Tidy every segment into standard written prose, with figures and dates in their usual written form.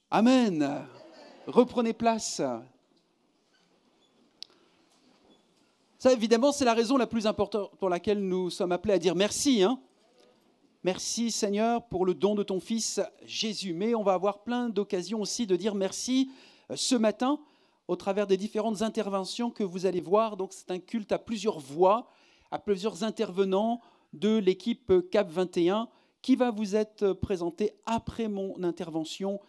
Amen. Reprenez place. Ça, évidemment, c'est la raison la plus importante pour laquelle nous sommes appelés à dire merci. Merci, Seigneur, pour le don de ton Fils Jésus. Mais on va avoir plein d'occasions aussi de dire merci ce matin au travers des différentes interventions que vous allez voir. Donc, c'est un culte à plusieurs voix, à plusieurs intervenants de l'équipe CAP 21 qui va vous être présenté après mon intervention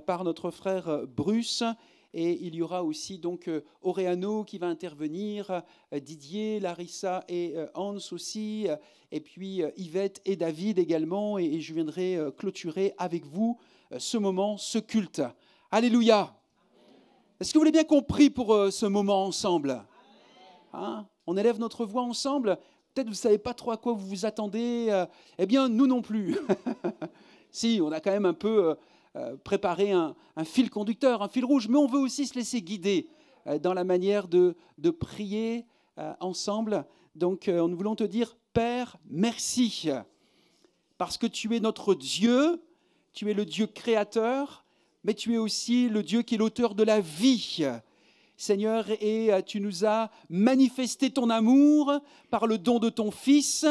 par notre frère Bruce. Et il y aura aussi donc Auréano qui va intervenir, Didier, Larissa et Hans aussi, et puis Yvette et David également. Et je viendrai clôturer avec vous ce moment, ce culte. Alléluia! Est-ce que vous l'avez bien compris pour ce moment ensemble? On élève notre voix ensemble. Peut-être vous ne savez pas trop à quoi vous vous attendez. Eh bien, nous non plus. Si, on a quand même un peu préparé un fil conducteur, un fil rouge, mais on veut aussi se laisser guider dans la manière de prier ensemble. Donc, nous voulons te dire, Père, merci, parce que tu es notre Dieu, tu es le Dieu créateur, mais tu es aussi le Dieu qui est l'auteur de la vie. Seigneur, et tu nous as manifesté ton amour par le don de ton Fils,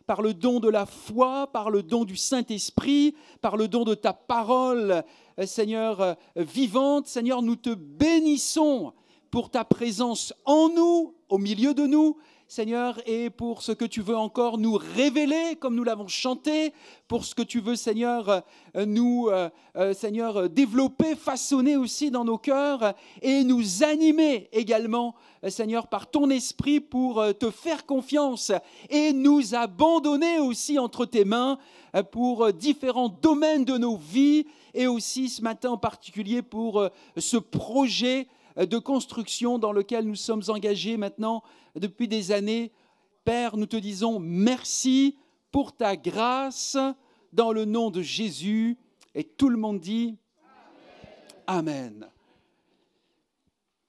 par le don de la foi, par le don du Saint-Esprit, par le don de ta parole, Seigneur, vivante. Seigneur, nous te bénissons pour ta présence en nous, au milieu de nous, Seigneur, et pour ce que tu veux encore nous révéler, comme nous l'avons chanté, pour ce que tu veux, Seigneur, nous, Seigneur, développer, façonner aussi dans nos cœurs et nous animer également, Seigneur, par ton esprit pour te faire confiance et nous abandonner aussi entre tes mains pour différents domaines de nos vies et aussi ce matin en particulier pour ce projet de construction dans lequel nous sommes engagés maintenant depuis des années. Père, nous te disons merci pour ta grâce dans le nom de Jésus. Et tout le monde dit Amen.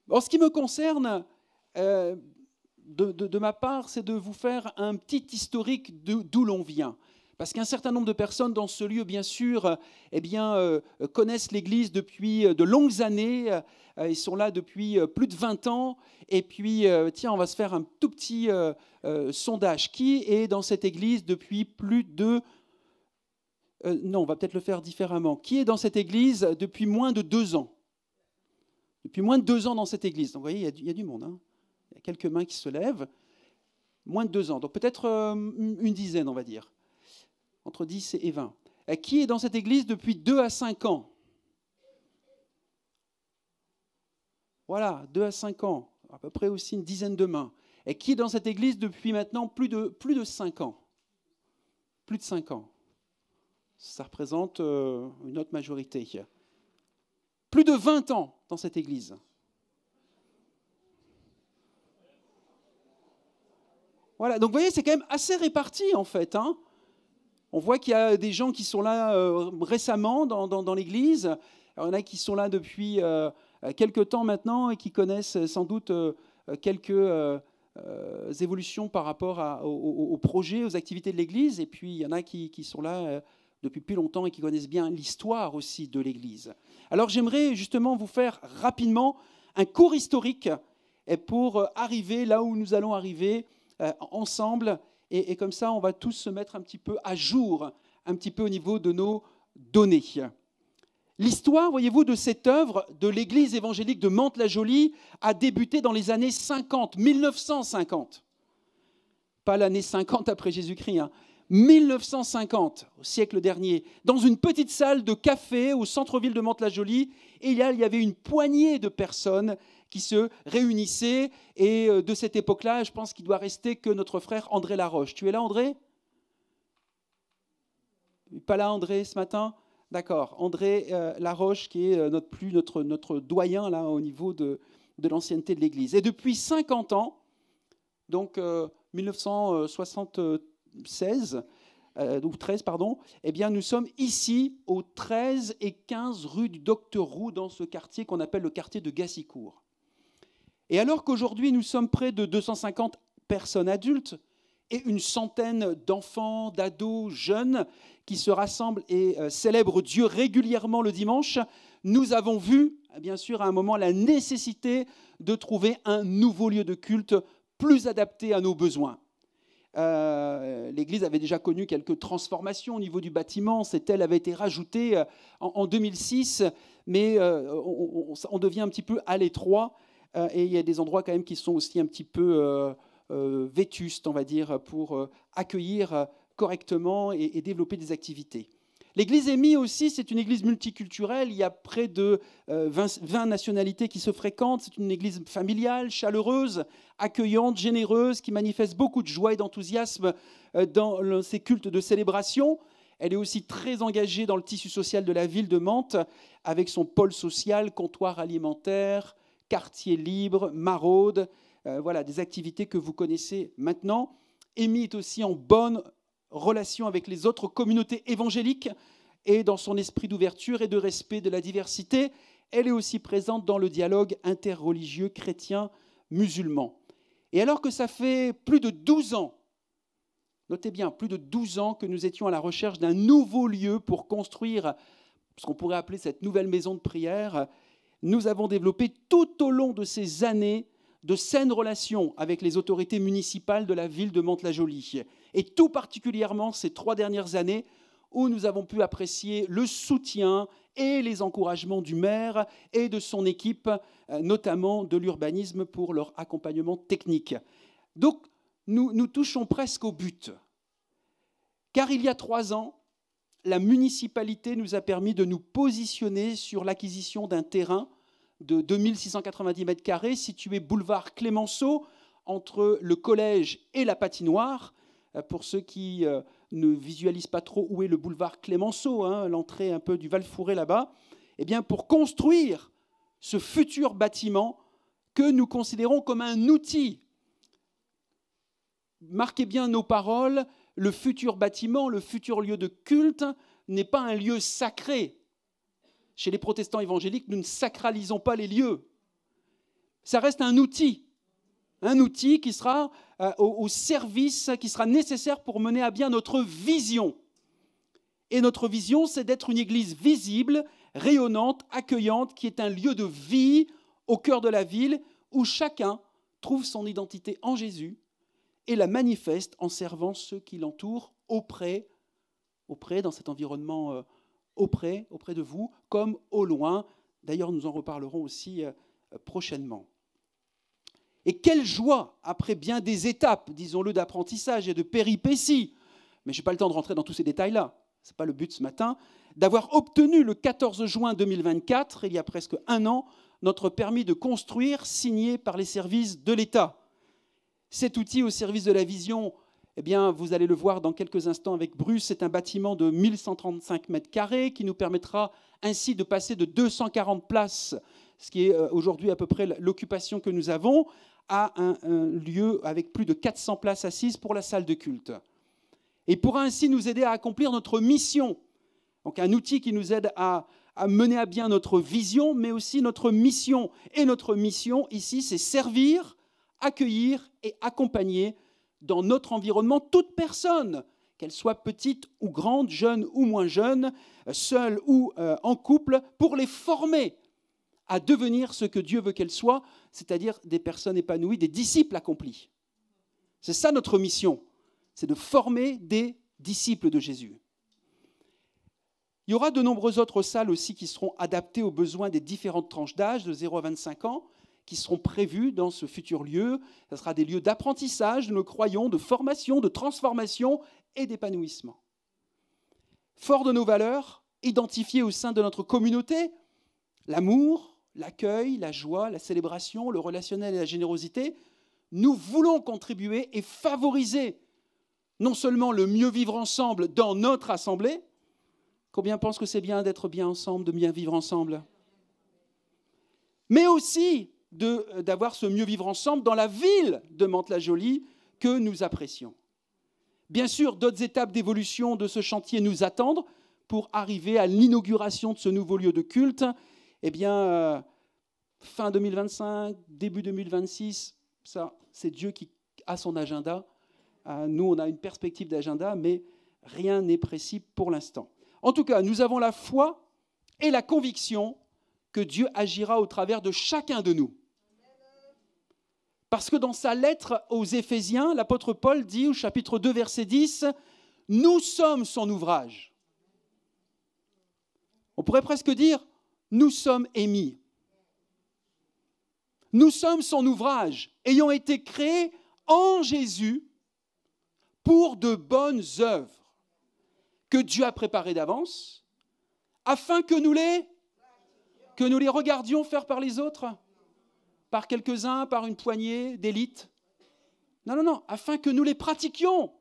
En ce qui me concerne, de ma part, c'est de vous faire un petit historique d'où l'on vient. Parce qu'un certain nombre de personnes dans ce lieu, bien sûr, connaissent l'Église depuis de longues années. Ils sont là depuis plus de 20 ans. Et puis, tiens, on va se faire un tout petit sondage. Qui est dans cette Église depuis plus de... non, on va peut-être le faire différemment. Qui est dans cette Église depuis moins de 2 ans? Depuis moins de 2 ans dans cette Église. Donc, vous voyez, il y a du monde. Il y a quelques mains qui se lèvent. Moins de 2 ans. Donc, peut-être une dizaine, on va dire. Entre 10 et 20. Qui est dans cette église depuis 2 à 5 ans? Voilà, 2 à 5 ans. À peu près aussi une dizaine de mains. Et qui est dans cette église depuis maintenant plus de 5 ans? Plus de 5 ans. Ça représente une autre majorité. Plus de 20 ans dans cette église. Voilà, donc vous voyez, c'est quand même assez réparti en fait, On voit qu'il y a des gens qui sont là récemment dans l'Église. Alors, il y en a qui sont là depuis quelques temps maintenant et qui connaissent sans doute quelques évolutions par rapport aux projets, aux activités de l'Église. Et puis, il y en a qui sont là depuis plus longtemps et qui connaissent bien l'histoire aussi de l'Église. Alors, j'aimerais justement vous faire rapidement un cours historique pour arriver là où nous allons arriver ensemble. Et comme ça, on va tous se mettre un petit peu à jour, un petit peu au niveau de nos données. L'histoire, voyez-vous, de cette œuvre de l'Église évangélique de Mantes-la-Jolie a débuté dans les années 50, 1950. Pas l'année 50 après Jésus-Christ, 1950, au siècle dernier, dans une petite salle de café au centre-ville de Mantes-la-Jolie. Et il y avait une poignée de personnes qui se réunissaient. Et de cette époque-là, je pense qu'il doit rester que notre frère André Laroche. Tu es là, André? Pas là, André, ce matin? D'accord. André Laroche, qui est notre doyen là, au niveau de l'ancienneté de l'Église. Et depuis 50 ans, donc 1976, ou 13, pardon, eh bien, nous sommes ici aux 13 et 15 rue du Docteur Roux, dans ce quartier qu'on appelle le quartier de Gassicourt. Et alors qu'aujourd'hui, nous sommes près de 250 personnes adultes et une centaine d'enfants, d'ados, jeunes qui se rassemblent et célèbrent Dieu régulièrement le dimanche, nous avons vu, bien sûr, à un moment, la nécessité de trouver un nouveau lieu de culte plus adapté à nos besoins. L'Église avait déjà connu quelques transformations au niveau du bâtiment. Cette aile avait été rajoutée en 2006, mais on devient un petit peu à l'étroit. Et il y a des endroits quand même qui sont aussi un petit peu vétustes, on va dire, pour accueillir correctement et développer des activités. L'église EMI aussi, c'est une église multiculturelle. Il y a près de 20 nationalités qui se fréquentent. C'est une église familiale, chaleureuse, accueillante, généreuse, qui manifeste beaucoup de joie et d'enthousiasme dans ses cultes de célébration. Elle est aussi très engagée dans le tissu social de la ville de Mantes, avec son pôle social, comptoir alimentaire, quartier libre, maraude. Voilà, des activités que vous connaissez maintenant. EMI est aussi en bonne relation avec les autres communautés évangéliques et dans son esprit d'ouverture et de respect de la diversité. Elle est aussi présente dans le dialogue interreligieux chrétien-musulman. Et alors que ça fait plus de 12 ans, notez bien, plus de 12 ans que nous étions à la recherche d'un nouveau lieu pour construire ce qu'on pourrait appeler cette nouvelle maison de prière, nous avons développé tout au long de ces années de saines relations avec les autorités municipales de la ville de Mantes-la-Jolie. Et tout particulièrement ces 3 dernières années où nous avons pu apprécier le soutien et les encouragements du maire et de son équipe, notamment de l'urbanisme pour leur accompagnement technique. Donc, nous touchons presque au but. Car il y a 3 ans, la municipalité nous a permis de nous positionner sur l'acquisition d'un terrain de 2690 mètres carrés, situé boulevard Clémenceau, entre le collège et la patinoire. Pour ceux qui ne visualisent pas trop où est le boulevard Clémenceau, l'entrée un peu du Val-Fouré là-bas, eh bien pour construire ce futur bâtiment que nous considérons comme un outil. Marquez bien nos paroles, le futur bâtiment, le futur lieu de culte n'est pas un lieu sacré. Chez les protestants évangéliques, nous ne sacralisons pas les lieux. Ça reste un outil qui sera au service, qui sera nécessaire pour mener à bien notre vision. Et notre vision, c'est d'être une église visible, rayonnante, accueillante, qui est un lieu de vie au cœur de la ville, où chacun trouve son identité en Jésus et la manifeste en servant ceux qui l'entourent auprès dans cet environnement auprès de vous, comme au loin. D'ailleurs, nous en reparlerons aussi prochainement. Et quelle joie, après bien des étapes, disons-le, d'apprentissage et de péripéties, mais je n'ai pas le temps de rentrer dans tous ces détails-là, ce n'est pas le but ce matin, d'avoir obtenu le 14 juin 2024, il y a presque 1 an, notre permis de construire signé par les services de l'État. Cet outil au service de la vision, eh bien, vous allez le voir dans quelques instants avec Bruce, c'est un bâtiment de 1135 mètres carrés qui nous permettra ainsi de passer de 240 places, ce qui est aujourd'hui à peu près l'occupation que nous avons, à un lieu avec plus de 400 places assises pour la salle de culte. Et pourra ainsi nous aider à accomplir notre mission. Donc un outil qui nous aide à mener à bien notre vision, mais aussi notre mission. Et notre mission ici, c'est servir, accueillir et accompagner dans notre environnement toute personne, qu'elle soit petite ou grande, jeune ou moins jeune, seule ou en couple, pour les former à devenir ce que Dieu veut qu'elles soient, c'est-à-dire des personnes épanouies, des disciples accomplis. C'est ça notre mission, c'est de former des disciples de Jésus. Il y aura de nombreuses autres salles aussi qui seront adaptées aux besoins des différentes tranches d'âge, de 0 à 25 ans, qui seront prévues dans ce futur lieu. Ce sera des lieux d'apprentissage, nous croyons, de formation, de transformation et d'épanouissement. Fort de nos valeurs, identifiées au sein de notre communauté, l'amour, l'accueil, la joie, la célébration, le relationnel et la générosité, nous voulons contribuer et favoriser non seulement le mieux vivre ensemble dans notre assemblée. Combien pensent que c'est bien d'être bien ensemble, de bien vivre ensemble? Mais aussi d'avoir ce mieux vivre ensemble dans la ville de Mantes-la-Jolie que nous apprécions. Bien sûr, d'autres étapes d'évolution de ce chantier nous attendent pour arriver à l'inauguration de ce nouveau lieu de culte. Eh bien, fin 2025, début 2026, ça, c'est Dieu qui a son agenda. Nous, on a une perspective d'agenda, mais rien n'est précis pour l'instant. En tout cas, nous avons la foi et la conviction que Dieu agira au travers de chacun de nous. Parce que dans sa lettre aux Éphésiens, l'apôtre Paul dit au chapitre 2, verset 10, « Nous sommes son ouvrage ». On pourrait presque dire « Nous sommes émis ». Nous sommes son ouvrage, ayant été créés en Jésus pour de bonnes œuvres que Dieu a préparées d'avance, afin que nous les regardions faire par les autres, par quelques-uns, par une poignée d'élite. Non, afin que nous les pratiquions,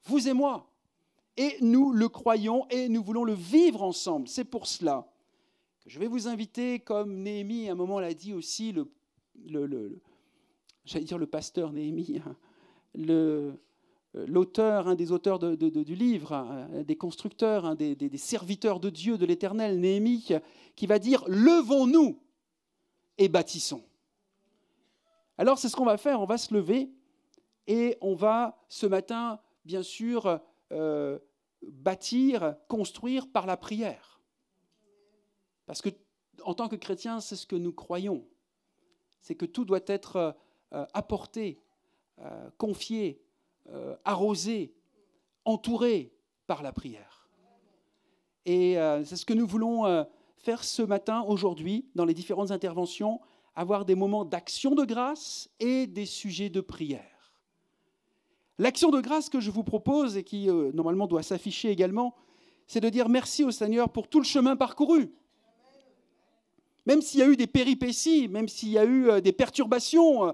vous et moi. Et nous le croyons et nous voulons le vivre ensemble. C'est pour cela que je vais vous inviter, comme Néhémie, à un moment l'a dit aussi, j'allais dire le pasteur Néhémie, l'auteur, un des auteurs du livre, un des constructeurs, un des serviteurs de Dieu, de l'Éternel, Néhémie, qui va dire « Levons-nous et bâtissons ». Alors c'est ce qu'on va faire, on va se lever et on va ce matin, bien sûr, bâtir, construire par la prière. Parce que en tant que chrétiens, c'est ce que nous croyons. C'est que tout doit être apporté, confié, arrosé, entouré par la prière. Et c'est ce que nous voulons faire ce matin, aujourd'hui, dans les différentes interventions, avoir des moments d'action de grâce et des sujets de prière. L'action de grâce que je vous propose et qui normalement doit s'afficher également, c'est de dire merci au Seigneur pour tout le chemin parcouru. Même s'il y a eu des péripéties, même s'il y a eu des perturbations,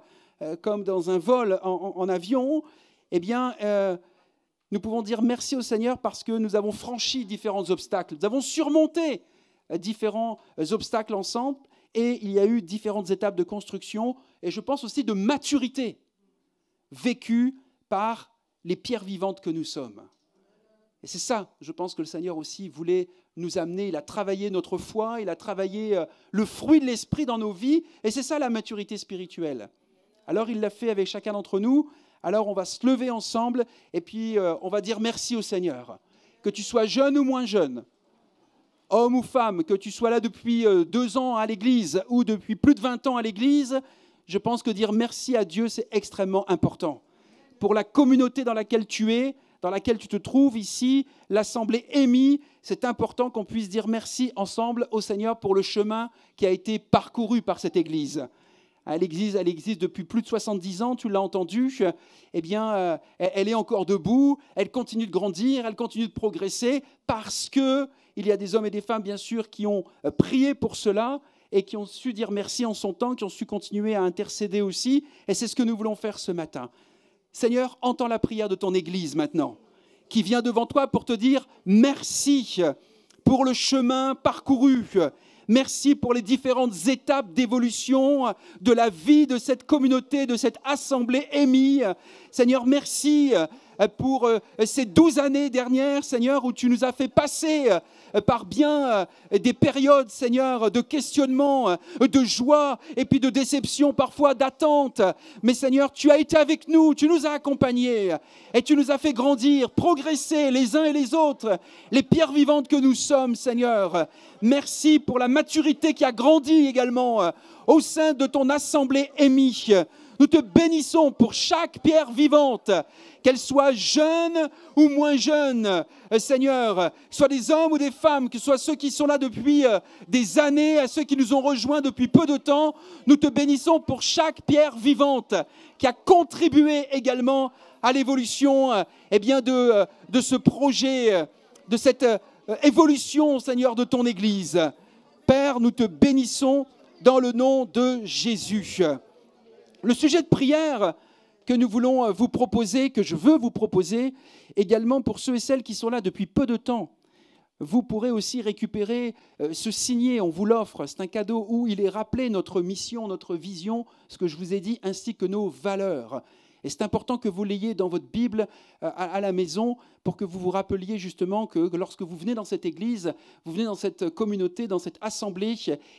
comme dans un vol en avion, eh bien, nous pouvons dire merci au Seigneur parce que nous avons franchi différents obstacles. Nous avons surmonté différents obstacles ensemble et il y a eu différentes étapes de construction et je pense aussi de maturité vécue par les pierres vivantes que nous sommes. Et c'est ça, je pense que le Seigneur aussi voulait nous amener. Il a travaillé notre foi, il a travaillé le fruit de l'esprit dans nos vies et c'est ça la maturité spirituelle. Alors il l'a fait avec chacun d'entre nous. Alors on va se lever ensemble et puis on va dire merci au Seigneur. Que tu sois jeune ou moins jeune, homme ou femme, que tu sois là depuis 2 ans à l'église ou depuis plus de 20 ans à l'église, je pense que dire merci à Dieu, c'est extrêmement important. Pour la communauté dans laquelle tu es, dans laquelle tu te trouves ici, l'Assemblée émise, c'est important qu'on puisse dire merci ensemble au Seigneur pour le chemin qui a été parcouru par cette église. Elle existe depuis plus de 70 ans, tu l'as entendu, eh bien, elle est encore debout, elle continue de grandir, elle continue de progresser, parce qu'il y a des hommes et des femmes, bien sûr, qui ont prié pour cela et qui ont su dire merci en son temps, qui ont su continuer à intercéder aussi, et c'est ce que nous voulons faire ce matin. Seigneur, entends la prière de ton Église maintenant, qui vient devant toi pour te dire merci pour le chemin parcouru. Merci pour les différentes étapes d'évolution de la vie de cette communauté, de cette assemblée émise. Seigneur, merci pour ces 12 années dernières, Seigneur, où tu nous as fait passer par bien des périodes, Seigneur, de questionnement, de joie et puis de déception, parfois d'attente. Mais Seigneur, tu as été avec nous, tu nous as accompagnés et tu nous as fait grandir, progresser les uns et les autres, les pierres vivantes que nous sommes, Seigneur. Merci pour la maturité qui a grandi également au sein de ton assemblée émise. Nous te bénissons pour chaque pierre vivante, qu'elle soit jeune ou moins jeune, Seigneur, soit des hommes ou des femmes, que ce soit ceux qui sont là depuis des années, à ceux qui nous ont rejoints depuis peu de temps. Nous te bénissons pour chaque pierre vivante qui a contribué également à l'évolution de ce projet, de cette évolution, Seigneur, de ton Église. Père, nous te bénissons dans le nom de Jésus. Le sujet de prière que nous voulons vous proposer, que je veux vous proposer, également pour ceux et celles qui sont là depuis peu de temps, vous pourrez aussi récupérer ce signet, on vous l'offre, c'est un cadeau où il est rappelé notre mission, notre vision, ce que je vous ai dit, ainsi que nos valeurs. Et c'est important que vous l'ayez dans votre Bible à la maison pour que vous vous rappeliez justement que lorsque vous venez dans cette église, vous venez dans cette communauté, dans cette assemblée,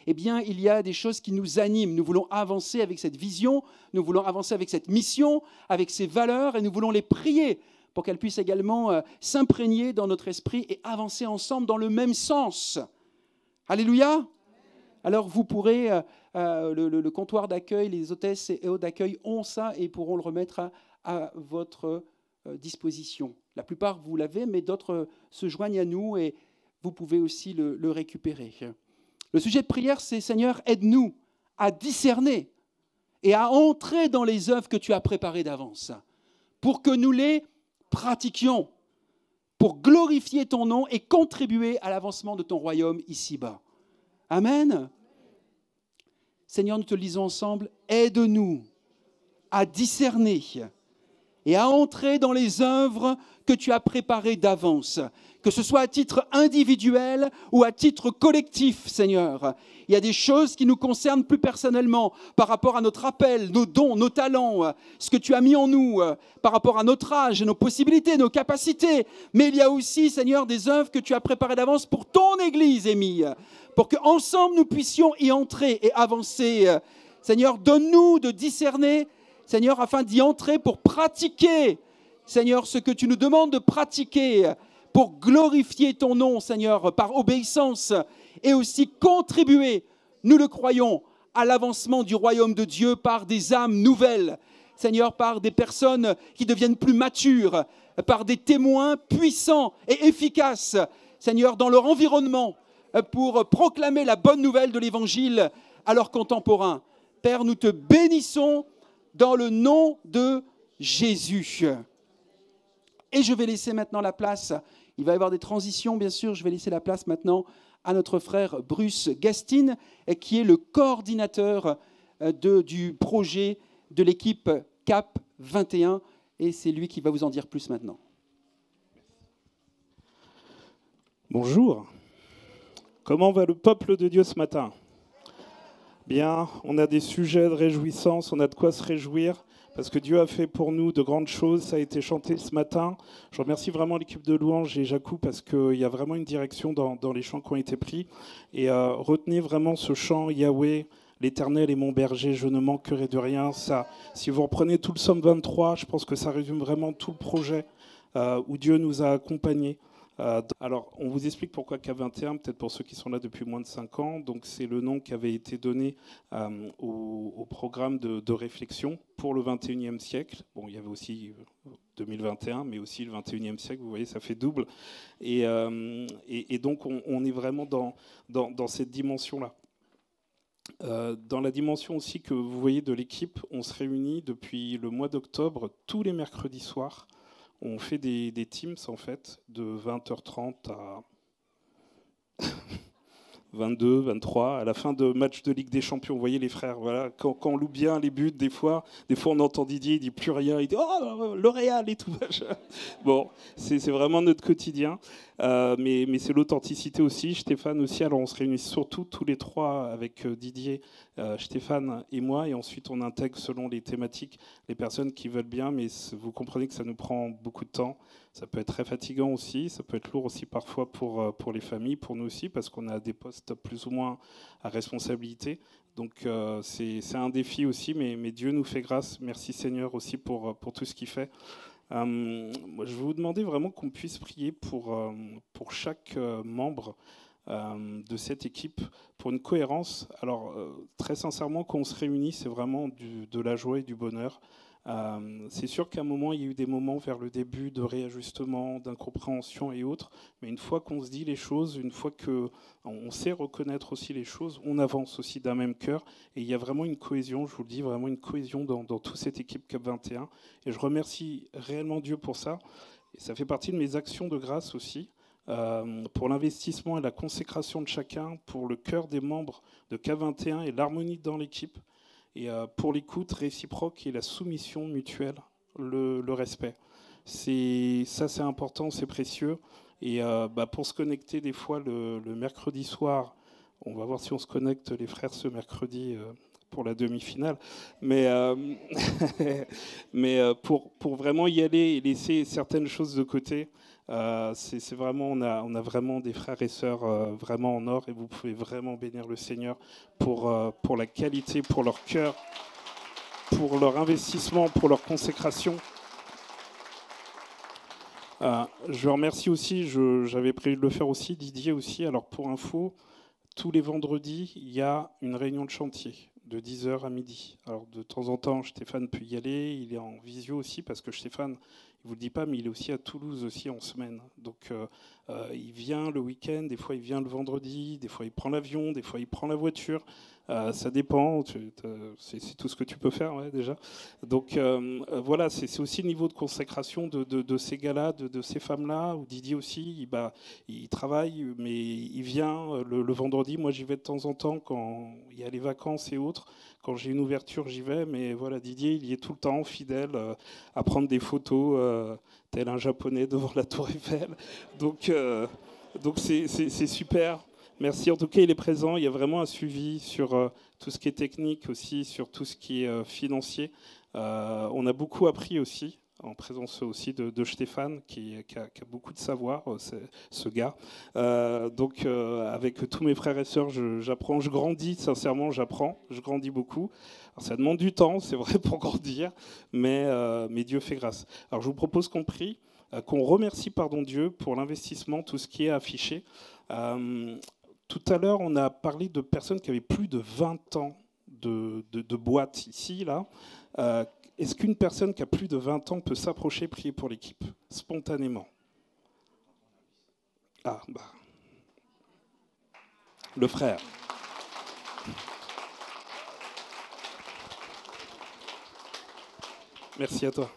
eh bien, il y a des choses qui nous animent. Nous voulons avancer avec cette vision, nous voulons avancer avec cette mission, avec ces valeurs et nous voulons les prier pour qu'elles puissent également s'imprégner dans notre esprit et avancer ensemble dans le même sens. Alléluia. Alors vous pourrez, le comptoir d'accueil, les hôtesses et hôtes d'accueil ont ça et pourront le remettre à votre disposition. La plupart, vous l'avez, mais d'autres se joignent à nous et vous pouvez aussi le récupérer. Le sujet de prière, c'est « Seigneur, aide-nous à discerner et à entrer dans les œuvres que tu as préparées d'avance, pour que nous les pratiquions, pour glorifier ton nom et contribuer à l'avancement de ton royaume ici-bas. » Amen. Seigneur, nous te le lisons ensemble, aide-nous à discerner et à entrer dans les œuvres que tu as préparées d'avance, que ce soit à titre individuel ou à titre collectif, Seigneur. Il y a des choses qui nous concernent plus personnellement par rapport à notre appel, nos dons, nos talents, ce que tu as mis en nous, par rapport à notre âge, nos possibilités, nos capacités. Mais il y a aussi, Seigneur, des œuvres que tu as préparées d'avance pour ton Église, Émile, pour qu'ensemble nous puissions y entrer et avancer. Seigneur, donne-nous de discerner, Seigneur, afin d'y entrer pour pratiquer, Seigneur, ce que tu nous demandes de pratiquer, pour glorifier ton nom, Seigneur, par obéissance et aussi contribuer, nous le croyons, à l'avancement du royaume de Dieu par des âmes nouvelles, Seigneur, par des personnes qui deviennent plus matures, par des témoins puissants et efficaces, Seigneur, dans leur environnement, pour proclamer la bonne nouvelle de l'Évangile à leurs contemporains. Père, nous te bénissons dans le nom de Jésus. Et je vais laisser maintenant la place, il va y avoir des transitions bien sûr, je vais laisser la place maintenant à notre frère Bruce Gastine, qui est le coordinateur du projet de l'équipe CAP 21, et c'est lui qui va vous en dire plus maintenant. Bonjour, comment va le peuple de Dieu ce matin ? Bien, on a des sujets de réjouissance, on a de quoi se réjouir, parce que Dieu a fait pour nous de grandes choses, ça a été chanté ce matin. Je remercie vraiment l'équipe de louange et Jacou, parce qu'il y a vraiment une direction dans les chants qui ont été pris. Et retenez vraiment ce chant, Yahweh, l'Éternel est mon berger, je ne manquerai de rien. Ça, si vous reprenez tout le Psaume 23, je pense que ça résume vraiment tout le projet où Dieu nous a accompagnés. Alors, on vous explique pourquoi CAP 21, peut-être pour ceux qui sont là depuis moins de 5 ans. Donc, c'est le nom qui avait été donné au programme de réflexion pour le 21e siècle. Bon, il y avait aussi 2021, mais aussi le 21e siècle, vous voyez, ça fait double. Et donc, on est vraiment dans cette dimension-là. Dans la dimension aussi que vous voyez de l'équipe, on se réunit depuis le mois d'octobre, tous les mercredis soirs. On fait des teams, en fait, de 20h30 à 22, 23, à la fin de match de Ligue des Champions. Vous voyez les frères, voilà, quand on loue bien les buts, des fois on entend Didier, il dit plus rien, il dit « Oh, le Real et tout ». Bon, c'est vraiment notre quotidien, mais c'est l'authenticité aussi. Stéphane aussi, alors on se réunit surtout tous les trois avec Didier, Stéphane et moi, et ensuite on intègre selon les thématiques les personnes qui veulent bien, mais vous comprenez que ça nous prend beaucoup de temps. Ça peut être très fatigant aussi, ça peut être lourd aussi parfois pour les familles, pour nous aussi, parce qu'on a des postes plus ou moins à responsabilité. Donc c'est un défi aussi, mais Dieu nous fait grâce. Merci Seigneur aussi pour tout ce qu'il fait. Je vais vous demander vraiment qu'on puisse prier pour chaque membre de cette équipe, pour une cohérence. Alors très sincèrement, quand on se réunit, c'est vraiment de la joie et du bonheur. C'est sûr qu'à un moment, il y a eu des moments vers le début de réajustement, d'incompréhension et autres, mais une fois qu'on se dit les choses, une fois qu'on sait reconnaître aussi les choses, on avance aussi d'un même cœur, et il y a vraiment une cohésion, je vous le dis, vraiment une cohésion dans toute cette équipe CAP 21, et je remercie réellement Dieu pour ça, et ça fait partie de mes actions de grâce aussi, pour l'investissement et la consécration de chacun, pour le cœur des membres de CAP 21 et l'harmonie dans l'équipe, et pour l'écoute réciproque et la soumission mutuelle, le respect. Ça, c'est important, c'est précieux. Et pour se connecter des fois le mercredi soir, on va voir si on se connecte les frères ce mercredi pour la demi-finale, mais pour vraiment y aller et laisser certaines choses de côté, c'est vraiment, on a vraiment des frères et sœurs vraiment en or, et vous pouvez vraiment bénir le Seigneur pour la qualité, pour leur cœur, pour leur investissement, pour leur consécration. Je remercie aussi, j'avais prévu de le faire aussi, Didier aussi. Alors pour info, tous les vendredis, il y a une réunion de chantier de 10h à midi. Alors de temps en temps, Stéphane peut y aller, il est en visio aussi, parce que Stéphane, il ne vous le dit pas, mais il est aussi à Toulouse aussi en semaine. Donc il vient le week-end, des fois il vient le vendredi, des fois il prend l'avion, des fois il prend la voiture. Ça dépend, c'est tout ce que tu peux faire ouais, déjà. Donc voilà, c'est aussi le niveau de consécration de ces gars-là, de ces femmes-là, ou Didier aussi, il travaille, mais il vient le vendredi. Moi j'y vais de temps en temps quand il y a les vacances et autres. Quand j'ai une ouverture, j'y vais, mais voilà, Didier, il y est tout le temps, fidèle, à prendre des photos, tel un Japonais devant la Tour Eiffel. Donc c'est super. Merci. En tout cas, il est présent. Il y a vraiment un suivi sur tout ce qui est technique aussi, sur tout ce qui est financier. On a beaucoup appris aussi, en présence aussi de Stéphane, qui a beaucoup de savoir, ce gars. Avec tous mes frères et sœurs, j'apprends, je grandis, sincèrement, je grandis beaucoup. Alors, ça demande du temps, c'est vrai, pour grandir, mais Dieu fait grâce. Alors, je vous propose qu'on prie, qu'on remercie Dieu pour l'investissement, tout ce qui est affiché. Tout à l'heure, on a parlé de personnes qui avaient plus de 20 ans de boîte ici, là. Est-ce qu'une personne qui a plus de 20 ans peut s'approcher, prier pour l'équipe, spontanément? Le frère. Merci à toi.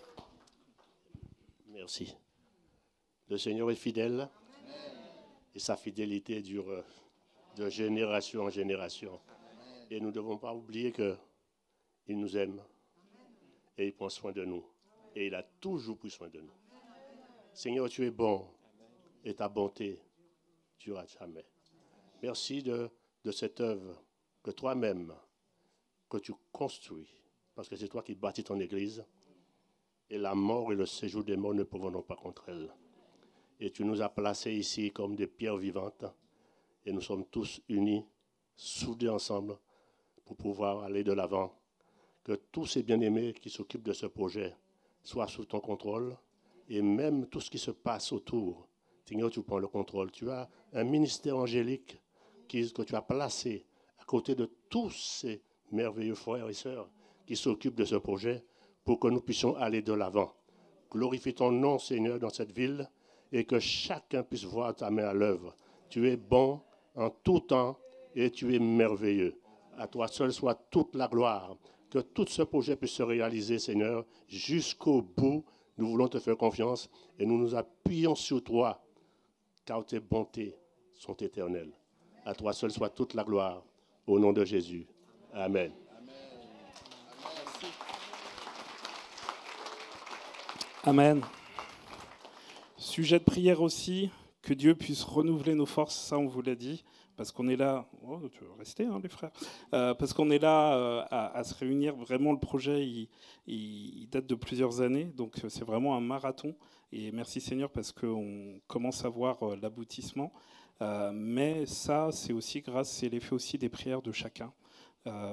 Merci. Le Seigneur est fidèle et sa fidélité dure de génération en génération. Et nous ne devons pas oublier qu'il nous aime et il prend soin de nous. Et il a toujours pris soin de nous. Seigneur, tu es bon et ta bonté durera jamais. Merci de cette œuvre que toi-même, que tu construis, parce que c'est toi qui bâtis ton Église. Et la mort et le séjour des morts ne pourront pas contre elle. Et tu nous as placés ici comme des pierres vivantes. Et nous sommes tous unis, soudés ensemble, pour pouvoir aller de l'avant. Que tous ces bien-aimés qui s'occupent de ce projet soient sous ton contrôle. Et même tout ce qui se passe autour, Seigneur, tu prends le contrôle. Tu as un ministère angélique que tu as placé à côté de tous ces merveilleux frères et sœurs qui s'occupent de ce projet pour que nous puissions aller de l'avant. Glorifie ton nom, Seigneur, dans cette ville et que chacun puisse voir ta main à l'œuvre. Tu es bon en tout temps et tu es merveilleux. À toi seul soit toute la gloire. Que tout ce projet puisse se réaliser, Seigneur, jusqu'au bout. Nous voulons te faire confiance et nous nous appuyons sur toi, car tes bontés sont éternelles. À toi seul soit toute la gloire. Au nom de Jésus. Amen. Amen. Sujet de prière aussi, que Dieu puisse renouveler nos forces, ça on vous l'a dit, parce qu'on est là, tu veux rester les frères, parce qu'on est là à se réunir, vraiment le projet il date de plusieurs années, donc c'est vraiment un marathon, et merci Seigneur parce qu'on commence à voir l'aboutissement, mais ça c'est aussi grâce, c'est l'effet aussi des prières de chacun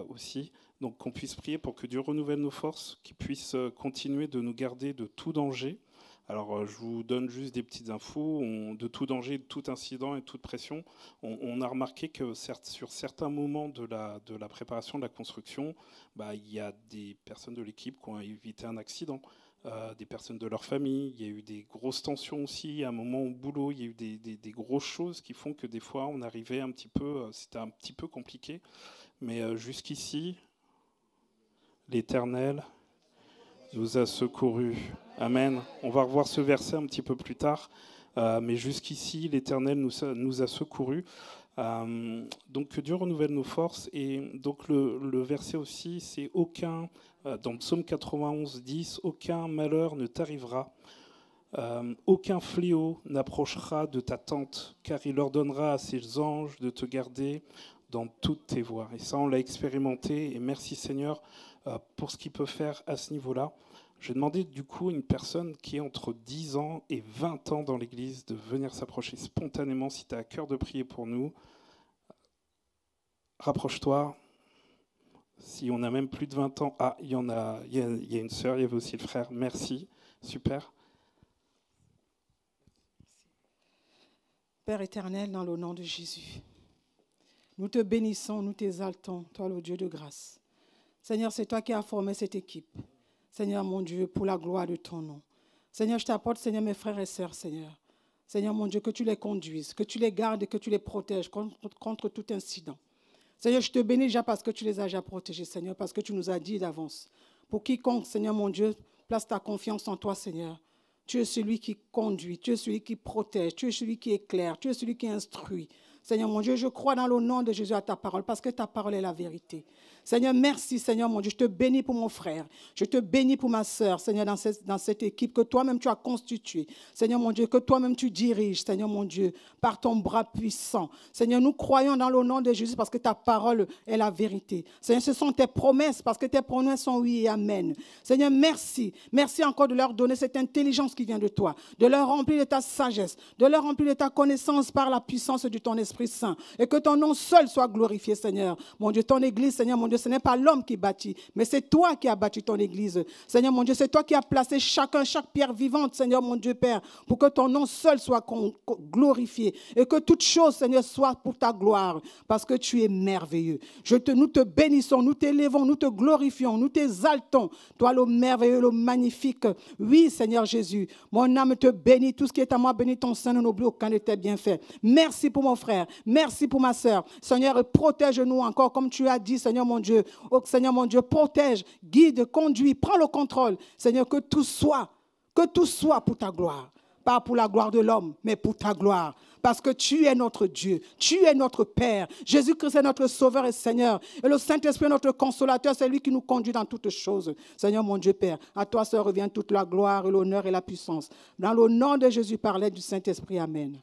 aussi. Donc qu'on puisse prier pour que Dieu renouvelle nos forces, qu'il puisse continuer de nous garder de tout danger. Alors je vous donne juste des petites infos. De tout danger, de tout incident et de toute pression, on a remarqué que sur certains moments de la préparation de la construction, il y a des personnes de l'équipe qui ont évité un accident, des personnes de leur famille. Il y a eu des grosses tensions aussi. À un moment au boulot, il y a eu des grosses choses qui font que des fois on arrivait un petit peu, c'était un petit peu compliqué. Mais jusqu'ici, l'Éternel nous a secourus. Amen. On va revoir ce verset un petit peu plus tard. Mais jusqu'ici, l'Éternel nous a secourus. Donc que Dieu renouvelle nos forces. Et donc le verset aussi, c'est aucun, dans Psaume 91, 10, aucun malheur ne t'arrivera. Aucun fléau n'approchera de ta tente, car il ordonnera à ses anges de te garder dans toutes tes voies. Et ça, on l'a expérimenté. Et merci Seigneur pour ce qu'il peut faire à ce niveau-là. Je vais demander du coup à une personne qui est entre 10 ans et 20 ans dans l'Église de venir s'approcher spontanément. Si tu as à cœur de prier pour nous, rapproche-toi. Si on a même plus de 20 ans, il y a une sœur, il y avait aussi le frère. Merci, super. Père éternel, dans le nom de Jésus, Nous te bénissons, nous t'exaltons, toi le Dieu de grâce. Seigneur, c'est toi qui as formé cette équipe. Seigneur mon Dieu, pour la gloire de ton nom. Seigneur, je t'apporte, Seigneur, mes frères et sœurs, Seigneur. Seigneur mon Dieu, que tu les conduises, que tu les gardes et que tu les protèges contre tout incident. Seigneur, je te bénis déjà parce que tu les as déjà protégés, Seigneur, parce que tu nous as dit d'avance. Pour quiconque, Seigneur mon Dieu, place ta confiance en toi, Seigneur. Tu es celui qui conduit, tu es celui qui protège, tu es celui qui éclaire, tu es celui qui instruit. Seigneur mon Dieu, je crois dans le nom de Jésus à ta parole, parce que ta parole est la vérité. Seigneur, merci, Seigneur mon Dieu. Je te bénis pour mon frère. Je te bénis pour ma sœur, Seigneur, dans cette équipe que toi-même tu as constituée. Seigneur mon Dieu, que toi-même tu diriges, Seigneur mon Dieu, par ton bras puissant. Seigneur, nous croyons dans le nom de Jésus parce que ta parole est la vérité. Seigneur, ce sont tes promesses parce que tes promesses sont oui et amen. Seigneur, merci. Merci encore de leur donner cette intelligence qui vient de toi, de leur remplir de ta sagesse, de leur remplir de ta connaissance par la puissance de ton Esprit Saint. Et que ton nom seul soit glorifié, Seigneur. Mon Dieu, ton Église, Seigneur, mon Dieu, ce n'est pas l'homme qui bâtit, mais c'est toi qui as bâti ton Église. Seigneur, mon Dieu, c'est toi qui as placé chaque pierre vivante, Seigneur, mon Dieu, Père, pour que ton nom seul soit glorifié. Et que toute chose, Seigneur, soit pour ta gloire, parce que tu es merveilleux. Nous te bénissons, nous t'élevons, nous te glorifions, nous t'exaltons. Toi, le merveilleux, le magnifique. Oui, Seigneur Jésus, mon âme te bénit. Tout ce qui est à moi, bénis ton Saint, n'oublie aucun de tes bienfaits. Merci pour mon frère, merci pour ma sœur. Seigneur, protège-nous encore, comme tu as dit, Seigneur mon Dieu. Oh, Seigneur mon Dieu, protège, guide, conduis, prends le contrôle. Seigneur, que tout soit pour ta gloire. Pas pour la gloire de l'homme, mais pour ta gloire. Parce que tu es notre Dieu, tu es notre Père. Jésus-Christ est notre Sauveur et Seigneur. Et le Saint-Esprit est notre consolateur, c'est lui qui nous conduit dans toutes choses. Seigneur mon Dieu Père, à toi seul revient toute la gloire et l'honneur et la puissance. Dans le nom de Jésus, parlait du Saint-Esprit. Amen.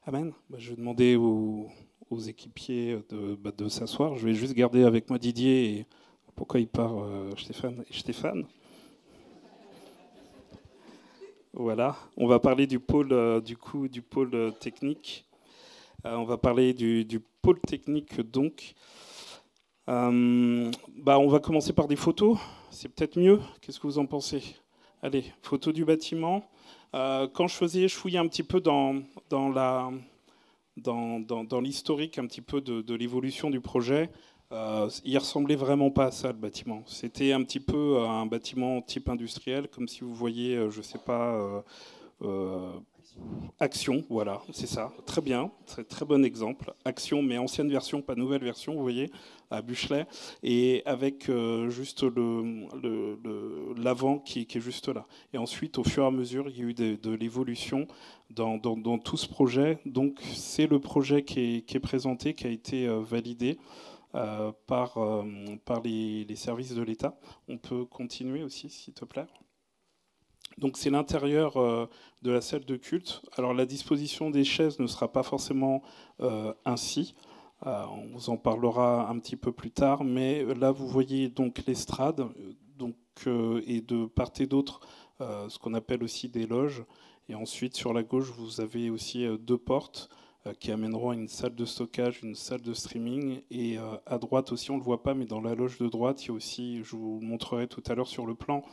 Amen. Je vais demander aux équipiers de s'asseoir. Je vais juste garder avec moi Didier et pourquoi il part Stéphane. Voilà, on va parler du pôle technique. On va parler du pôle technique donc. On va commencer par des photos. C'est peut-être mieux. Qu'est-ce que vous en pensez? Allez, photos du bâtiment. Quand je fouillais un petit peu dans l'historique un petit peu de l'évolution du projet, il ressemblait vraiment pas à ça, le bâtiment. C'était un petit peu un bâtiment type industriel, comme si vous voyez, je sais pas, Action, voilà, c'est ça. Très bien, très bon exemple. Action, mais ancienne version, pas nouvelle version, vous voyez, à Buchelet, et avec juste l'avant qui est juste là. Et ensuite, au fur et à mesure, il y a eu de l'évolution dans tout ce projet. Donc, c'est le projet qui est présenté, qui a été validé par les services de l'État. On peut continuer aussi, s'il te plaît. Donc c'est l'intérieur de la salle de culte. Alors la disposition des chaises ne sera pas forcément ainsi. On vous en parlera un petit peu plus tard. Mais là, vous voyez donc l'estrade, et de part et d'autre, ce qu'on appelle aussi des loges. Et ensuite, sur la gauche, vous avez aussi deux portes qui amèneront à une salle de stockage, une salle de streaming. Et à droite aussi, on ne le voit pas, mais dans la loge de droite, il y a aussi, je vous montrerai tout à l'heure sur le plan,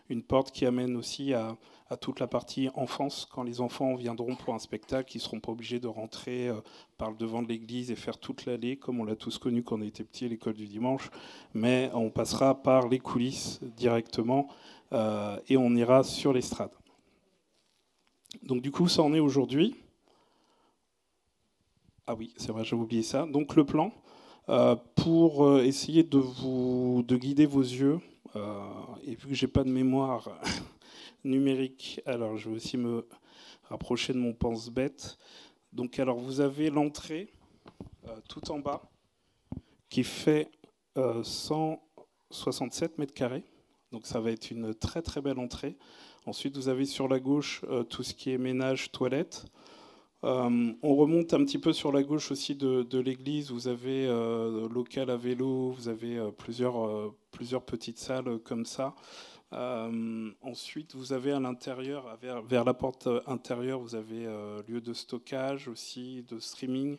une porte qui amène aussi à toute la partie enfance. Quand les enfants viendront pour un spectacle, ils ne seront pas obligés de rentrer par le devant de l'église et faire toute l'allée, comme on l'a tous connu quand on était petit à l'école du dimanche. Mais on passera par les coulisses directement et on ira sur l'estrade. Donc du coup, ça en est aujourd'hui. Ah oui, c'est vrai, j'avais oublié ça. Donc le plan, pour essayer de guider vos yeux, et vu que je n'ai pas de mémoire numérique, alors je vais aussi me rapprocher de mon pense-bête. Donc alors vous avez l'entrée tout en bas qui fait 167 mètres carrés. Donc ça va être une très très belle entrée. Ensuite vous avez sur la gauche tout ce qui est ménage, toilette. On remonte un petit peu sur la gauche aussi de l'église. Vous avez local à vélo, vous avez plusieurs petites salles comme ça. Ensuite, vous avez à l'intérieur, vers la porte intérieure, vous avez lieu de stockage aussi, de streaming.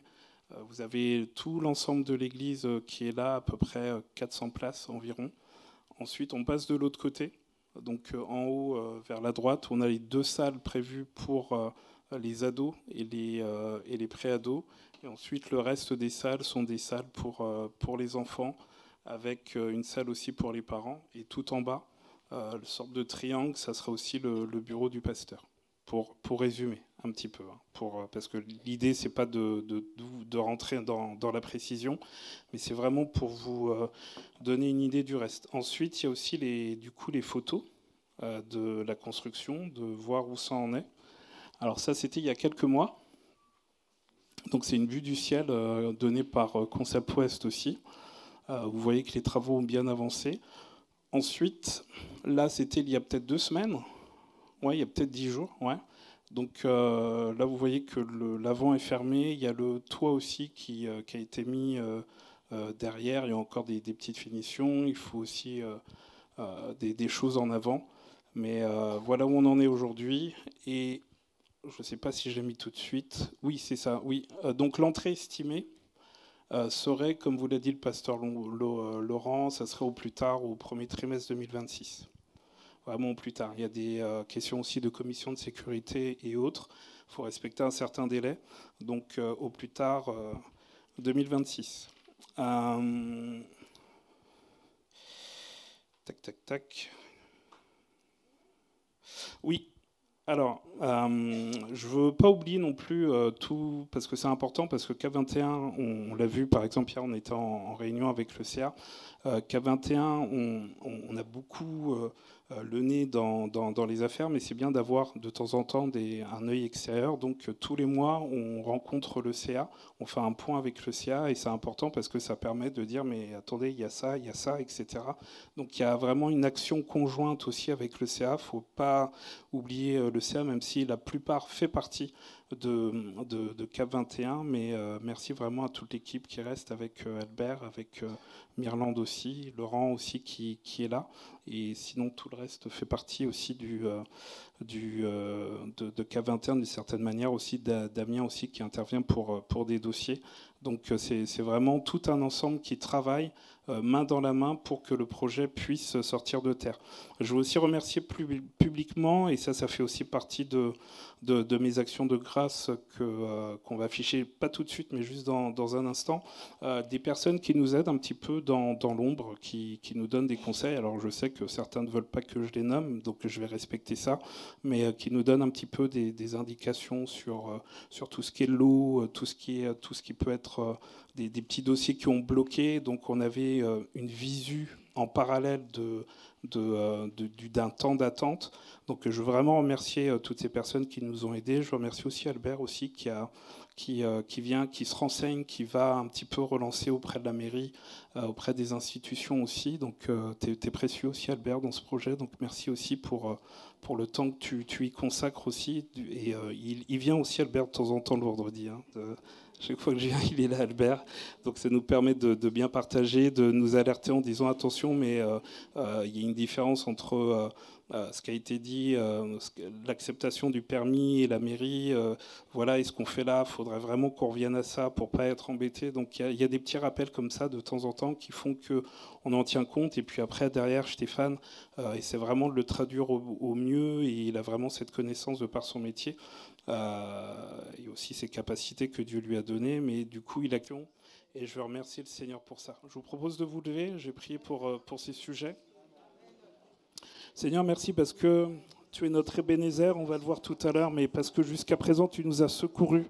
Vous avez tout l'ensemble de l'église qui est là, à peu près 400 places environ. Ensuite, on passe de l'autre côté. Donc en haut, vers la droite, on a les deux salles prévues pour les ados et les pré-ados. Et ensuite, le reste des salles sont des salles pour les enfants, avec une salle aussi pour les parents. Et tout en bas, le sorte de triangle, ça sera aussi le bureau du pasteur. Pour résumer un petit peu, parce que l'idée, c'est pas de rentrer dans la précision, mais c'est vraiment pour vous donner une idée du reste. Ensuite, il y a aussi les photos de la construction, de voir où ça en est. Alors ça, c'était il y a quelques mois. Donc c'est une vue du ciel donnée par Concept West aussi. Vous voyez que les travaux ont bien avancé. Ensuite, là, c'était il y a peut-être 2 semaines. Ouais, il y a peut-être 10 jours. Ouais. Donc là, vous voyez que l'avant est fermé. Il y a le toit aussi qui a été mis derrière. Il y a encore des petites finitions. Il faut aussi des choses en avant. Mais voilà où on en est aujourd'hui. Et je ne sais pas si je l'ai mis tout de suite. Oui, c'est ça. Oui. Donc l'entrée estimée serait, comme vous l'a dit le pasteur Laurent, ça serait au plus tard, au premier trimestre 2026. Vraiment au plus tard. Il y a des questions aussi de commission de sécurité et autres. Il faut respecter un certain délai. Donc au plus tard, 2026. Tac. Oui. Alors, je ne veux pas oublier non plus tout, parce que c'est important, parce que K21, on l'a vu, par exemple, hier, on était en réunion avec le CA. K21, on a beaucoup le nez dans les affaires, mais c'est bien d'avoir de temps en temps un œil extérieur. Donc, tous les mois, on rencontre le CA, on fait un point avec le CA, et c'est important parce que ça permet de dire, mais attendez, il y a ça, etc. Donc, il y a vraiment une action conjointe aussi avec le CA. Il ne faut pas oublier le CA, même si la plupart fait partie de CAP 21, mais merci vraiment à toute l'équipe qui reste avec Albert, avec Myrland aussi, Laurent aussi qui est là, et sinon tout le reste fait partie aussi de CAP 21 d'une certaine manière, aussi Damien aussi qui intervient pour des dossiers. Donc c'est vraiment tout un ensemble qui travaille main dans la main pour que le projet puisse sortir de terre. Je veux aussi remercier publiquement, et ça fait aussi partie de mes actions de grâce qu'on va afficher, pas tout de suite, mais juste dans un instant, des personnes qui nous aident un petit peu dans l'ombre, qui nous donnent des conseils. Alors je sais que certains ne veulent pas que je les nomme, donc je vais respecter ça, mais qui nous donnent un petit peu des indications sur tout ce qui est l'eau, tout ce qui peut être des petits dossiers qui ont bloqué. Donc on avait une visu en parallèle d'un temps d'attente. Donc je veux vraiment remercier toutes ces personnes qui nous ont aidés. Je remercie aussi Albert aussi qui vient, qui se renseigne, qui va un petit peu relancer auprès de la mairie, auprès des institutions aussi. Donc tu es précieux aussi Albert dans ce projet. Donc merci aussi pour le temps que tu y consacres aussi. Et il vient aussi Albert de temps en temps le vendredi. Chaque fois que je viens, il est là, Albert. Donc ça nous permet de bien partager, de nous alerter en disant attention, mais il y a une différence entre ce qui a été dit, l'acceptation du permis et la mairie. Voilà, et ce qu'on fait là, il faudrait vraiment qu'on revienne à ça pour ne pas être embêté. Donc il y a des petits rappels comme ça de temps en temps qui font qu'on en tient compte. Et puis après, derrière, Stéphane, essaie vraiment de le traduire au mieux. Et il a vraiment cette connaissance de par son métier. Et aussi ses capacités que Dieu lui a données, mais du coup il a cru, et je veux remercier le Seigneur pour ça. Je vous propose de vous lever, j'ai prié pour ces sujets. Seigneur, merci parce que tu es notre Ebenezer, on va le voir tout à l'heure, mais parce que jusqu'à présent tu nous as secourus.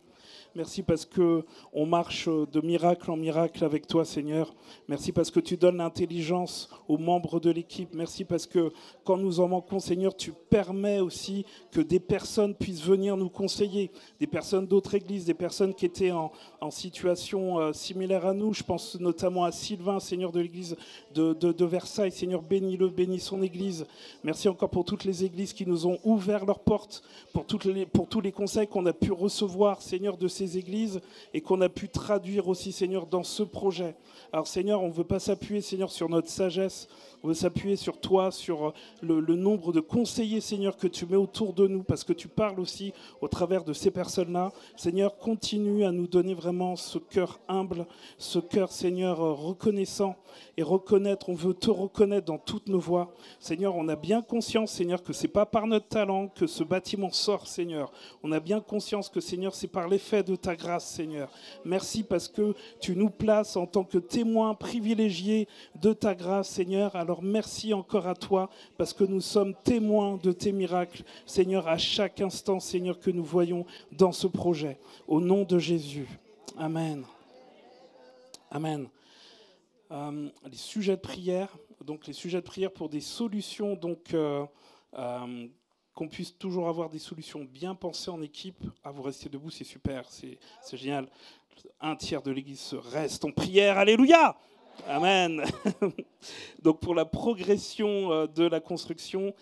Merci parce qu'on marche de miracle en miracle avec toi, Seigneur. Merci parce que tu donnes l'intelligence aux membres de l'équipe. Merci parce que quand nous en manquons, Seigneur, tu permets aussi que des personnes puissent venir nous conseiller, des personnes d'autres églises, des personnes qui étaient en situation similaire à nous. Je pense notamment à Sylvain, Seigneur de l'église de Versailles. Seigneur, bénis-le, bénis son église. Merci encore pour toutes les églises qui nous ont ouvert leurs portes, pour tous les conseils qu'on a pu recevoir, Seigneur, de ces églises et qu'on a pu traduire aussi, Seigneur, dans ce projet. Alors, Seigneur, on ne veut pas s'appuyer, Seigneur, sur notre sagesse. On veut s'appuyer sur toi, sur le nombre de conseillers, Seigneur, que tu mets autour de nous, parce que tu parles aussi au travers de ces personnes-là. Seigneur, continue à nous donner vraiment ce cœur humble, ce cœur, Seigneur, reconnaissant et reconnaître. On veut te reconnaître dans toutes nos voies. Seigneur, on a bien conscience, Seigneur, que ce n'est pas par notre talent que ce bâtiment sort, Seigneur. On a bien conscience que, Seigneur, c'est par l'effet de ta grâce, Seigneur. Merci parce que tu nous places en tant que témoins privilégiés de ta grâce, Seigneur. Alors merci encore à toi parce que nous sommes témoins de tes miracles, Seigneur, à chaque instant, Seigneur, que nous voyons dans ce projet. Au nom de Jésus. Amen. Amen. Les sujets de prière, donc les sujets de prière pour des solutions, donc qu'on puisse toujours avoir des solutions bien pensées en équipe. Ah, vous restez debout, c'est super, c'est génial. Un tiers de l'église reste en prière, alléluia. Amen. Donc pour la progression de la construction,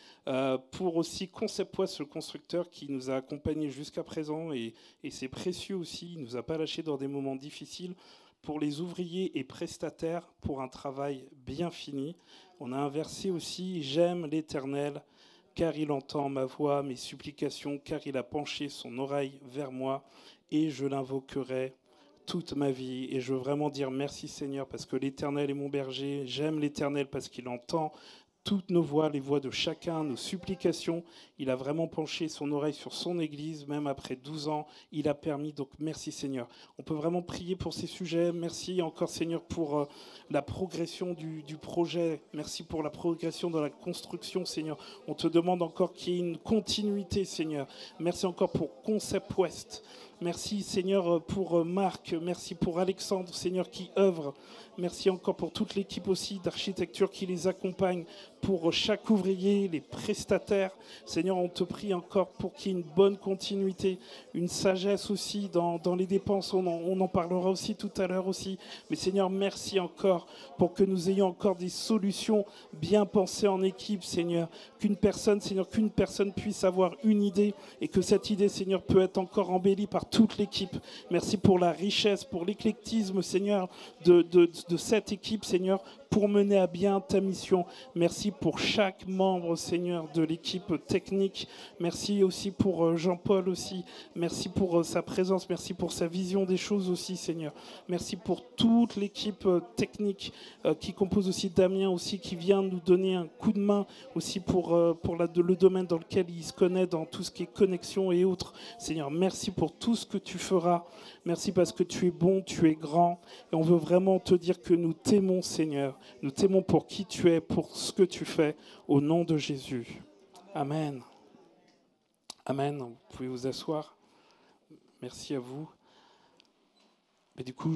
pour aussi Concept West, le constructeur qui nous a accompagnés jusqu'à présent, et c'est précieux aussi, il ne nous a pas lâchés dans des moments difficiles. Pour les ouvriers et prestataires, pour un travail bien fini. On a un verset aussi, « J'aime l'Éternel, car il entend ma voix, mes supplications, car il a penché son oreille vers moi, et je l'invoquerai toute ma vie. » Et je veux vraiment dire merci Seigneur, parce que l'Éternel est mon berger. J'aime l'Éternel parce qu'il entend toutes nos voix, les voix de chacun, nos supplications. Il a vraiment penché son oreille sur son Église, même après 12 ans. Il a permis, donc merci Seigneur. On peut vraiment prier pour ces sujets. Merci encore Seigneur pour la progression du projet. Merci pour la progression dans la construction Seigneur. On te demande encore qu'il y ait une continuité Seigneur. Merci encore pour Concept West. Merci Seigneur pour Marc, merci pour Alexandre Seigneur qui œuvre. Merci encore pour toute l'équipe aussi d'architecture qui les accompagne, pour chaque ouvrier, les prestataires. Seigneur, on te prie encore pour qu'il y ait une bonne continuité, une sagesse aussi dans les dépenses. On en parlera aussi tout à l'heure aussi. Mais Seigneur, merci encore pour que nous ayons encore des solutions bien pensées en équipe, Seigneur. Qu'une personne puisse avoir une idée et que cette idée, Seigneur, peut être encore embellie par toute l'équipe. Merci pour la richesse, pour l'éclectisme, Seigneur, de cette équipe, Seigneur, pour mener à bien ta mission. Merci pour chaque membre, Seigneur, de l'équipe technique. Merci aussi pour Jean-Paul aussi. Merci pour sa présence. Merci pour sa vision des choses aussi, Seigneur. Merci pour toute l'équipe technique qui compose aussi Damien aussi, qui vient nous donner un coup de main aussi pour le domaine dans lequel il se connaît, dans tout ce qui est connexion et autres. Seigneur, merci pour tout ce que tu feras. Merci parce que tu es bon, tu es grand. Et on veut vraiment te dire que nous t'aimons, Seigneur. Nous t'aimons pour qui tu es, pour ce que tu fais, au nom de Jésus. Amen. Amen. Vous pouvez vous asseoir. Merci à vous. Et du coup,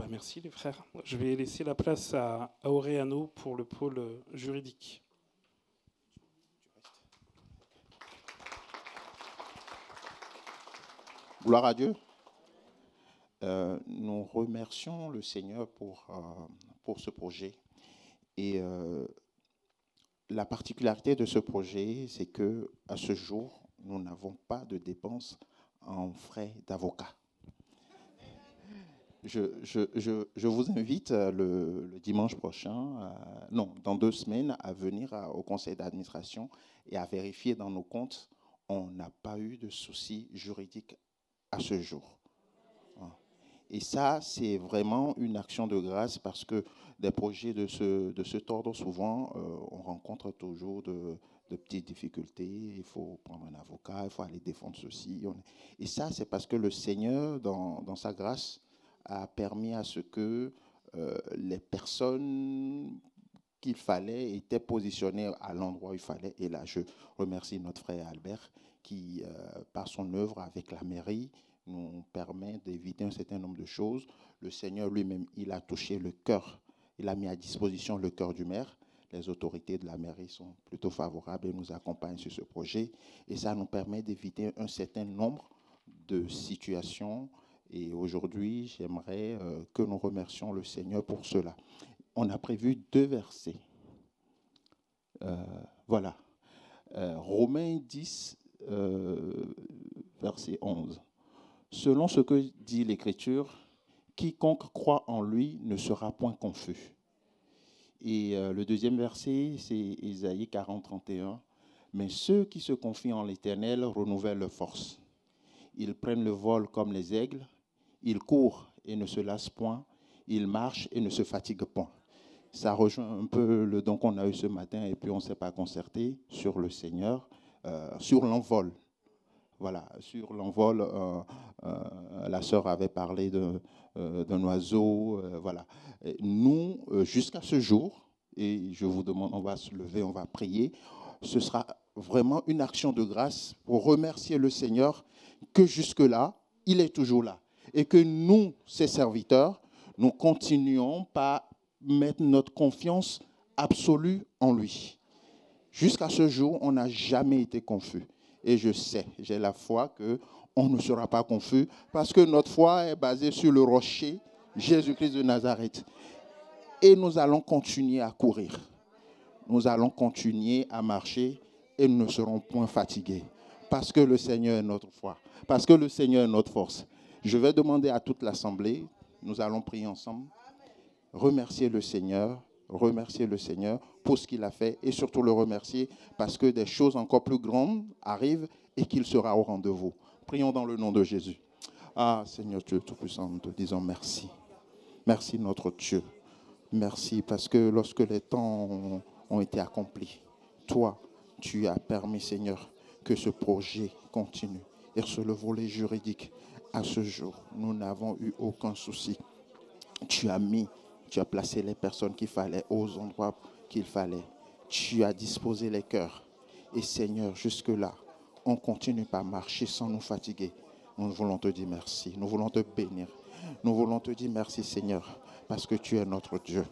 merci les frères. Je vais laisser la place à Auréano pour le pôle juridique. Gloire à Dieu. Nous remercions le Seigneur pour ce projet. Et la particularité de ce projet, c'est qu'à ce jour, nous n'avons pas de dépenses en frais d'avocat. Je vous invite le dimanche prochain, dans 2 semaines, à venir au conseil d'administration et à vérifier dans nos comptes. On n'a pas eu de soucis juridiques à ce jour. Et ça, c'est vraiment une action de grâce parce que des projets de ce ordre, souvent, on rencontre toujours de petites difficultés. Il faut prendre un avocat, il faut aller défendre ceci. Et ça, c'est parce que le Seigneur, dans sa grâce, a permis à ce que les personnes qu'il fallait étaient positionnées à l'endroit où il fallait. Et là, je remercie notre frère Albert qui, par son œuvre avec la mairie, nous permet d'éviter un certain nombre de choses. Le Seigneur lui-même, il a touché le cœur. Il a mis à disposition le cœur du maire. Les autorités de la mairie sont plutôt favorables et nous accompagnent sur ce projet. Et ça nous permet d'éviter un certain nombre de situations. Et aujourd'hui, j'aimerais que nous remercions le Seigneur pour cela. On a prévu 2 versets. Voilà. Romains 10, verset 11. Selon ce que dit l'Écriture, quiconque croit en lui ne sera point confus. Et le deuxième verset, c'est Ésaïe 40, 31. Mais ceux qui se confient en l'Éternel renouvellent leur force. Ils prennent le vol comme les aigles, ils courent et ne se lassent point, ils marchent et ne se fatiguent point. Ça rejoint un peu le don qu'on a eu ce matin et puis on ne s'est pas concerté sur le Seigneur, sur l'envol. Voilà, sur l'envol, la sœur avait parlé d'un oiseau. Voilà. Et nous, jusqu'à ce jour, et je vous demande, on va se lever, on va prier, ce sera vraiment une action de grâce pour remercier le Seigneur que jusque-là, il est toujours là. Et que nous, ses serviteurs, nous continuons par mettre notre confiance absolue en lui. Jusqu'à ce jour, on n'a jamais été confus. Et je sais, j'ai la foi qu'on ne sera pas confus parce que notre foi est basée sur le rocher, Jésus-Christ de Nazareth. Et nous allons continuer à courir. Nous allons continuer à marcher et nous ne serons point fatigués. Parce que le Seigneur est notre foi. Parce que le Seigneur est notre force. Je vais demander à toute l'Assemblée, nous allons prier ensemble, remercier le Seigneur pour ce qu'il a fait et surtout le remercier parce que des choses encore plus grandes arrivent et qu'il sera au rendez-vous. Prions dans le nom de Jésus. Ah Seigneur Dieu Tout-Puissant, nous te disons merci. Merci notre Dieu. Merci parce que lorsque les temps ont été accomplis, toi, tu as permis Seigneur que ce projet continue. Et sur le volet juridique, à ce jour, nous n'avons eu aucun souci. Tu as placé les personnes qu'il fallait aux endroits qu'il fallait. Tu as disposé les cœurs. Et Seigneur, jusque-là, on continue par marcher sans nous fatiguer. Nous voulons te dire merci. Nous voulons te bénir. Nous voulons te dire merci, Seigneur, parce que tu es notre Dieu.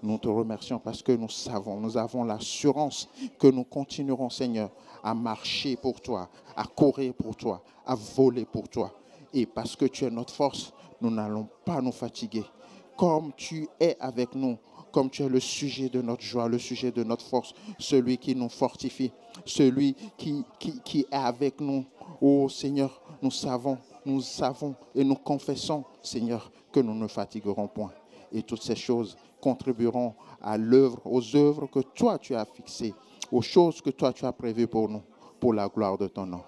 Nous te remercions parce que nous avons l'assurance que nous continuerons, Seigneur, à marcher pour toi, à courir pour toi, à voler pour toi. Et parce que tu es notre force, nous n'allons pas nous fatiguer. Comme tu es avec nous, comme tu es le sujet de notre joie, le sujet de notre force, celui qui nous fortifie, celui qui est avec nous. Oh Seigneur, nous savons et nous confessons, Seigneur, que nous ne fatiguerons point. Et toutes ces choses contribueront à l'œuvre, aux œuvres que toi tu as fixées, aux choses que toi tu as prévues pour nous, pour la gloire de ton nom.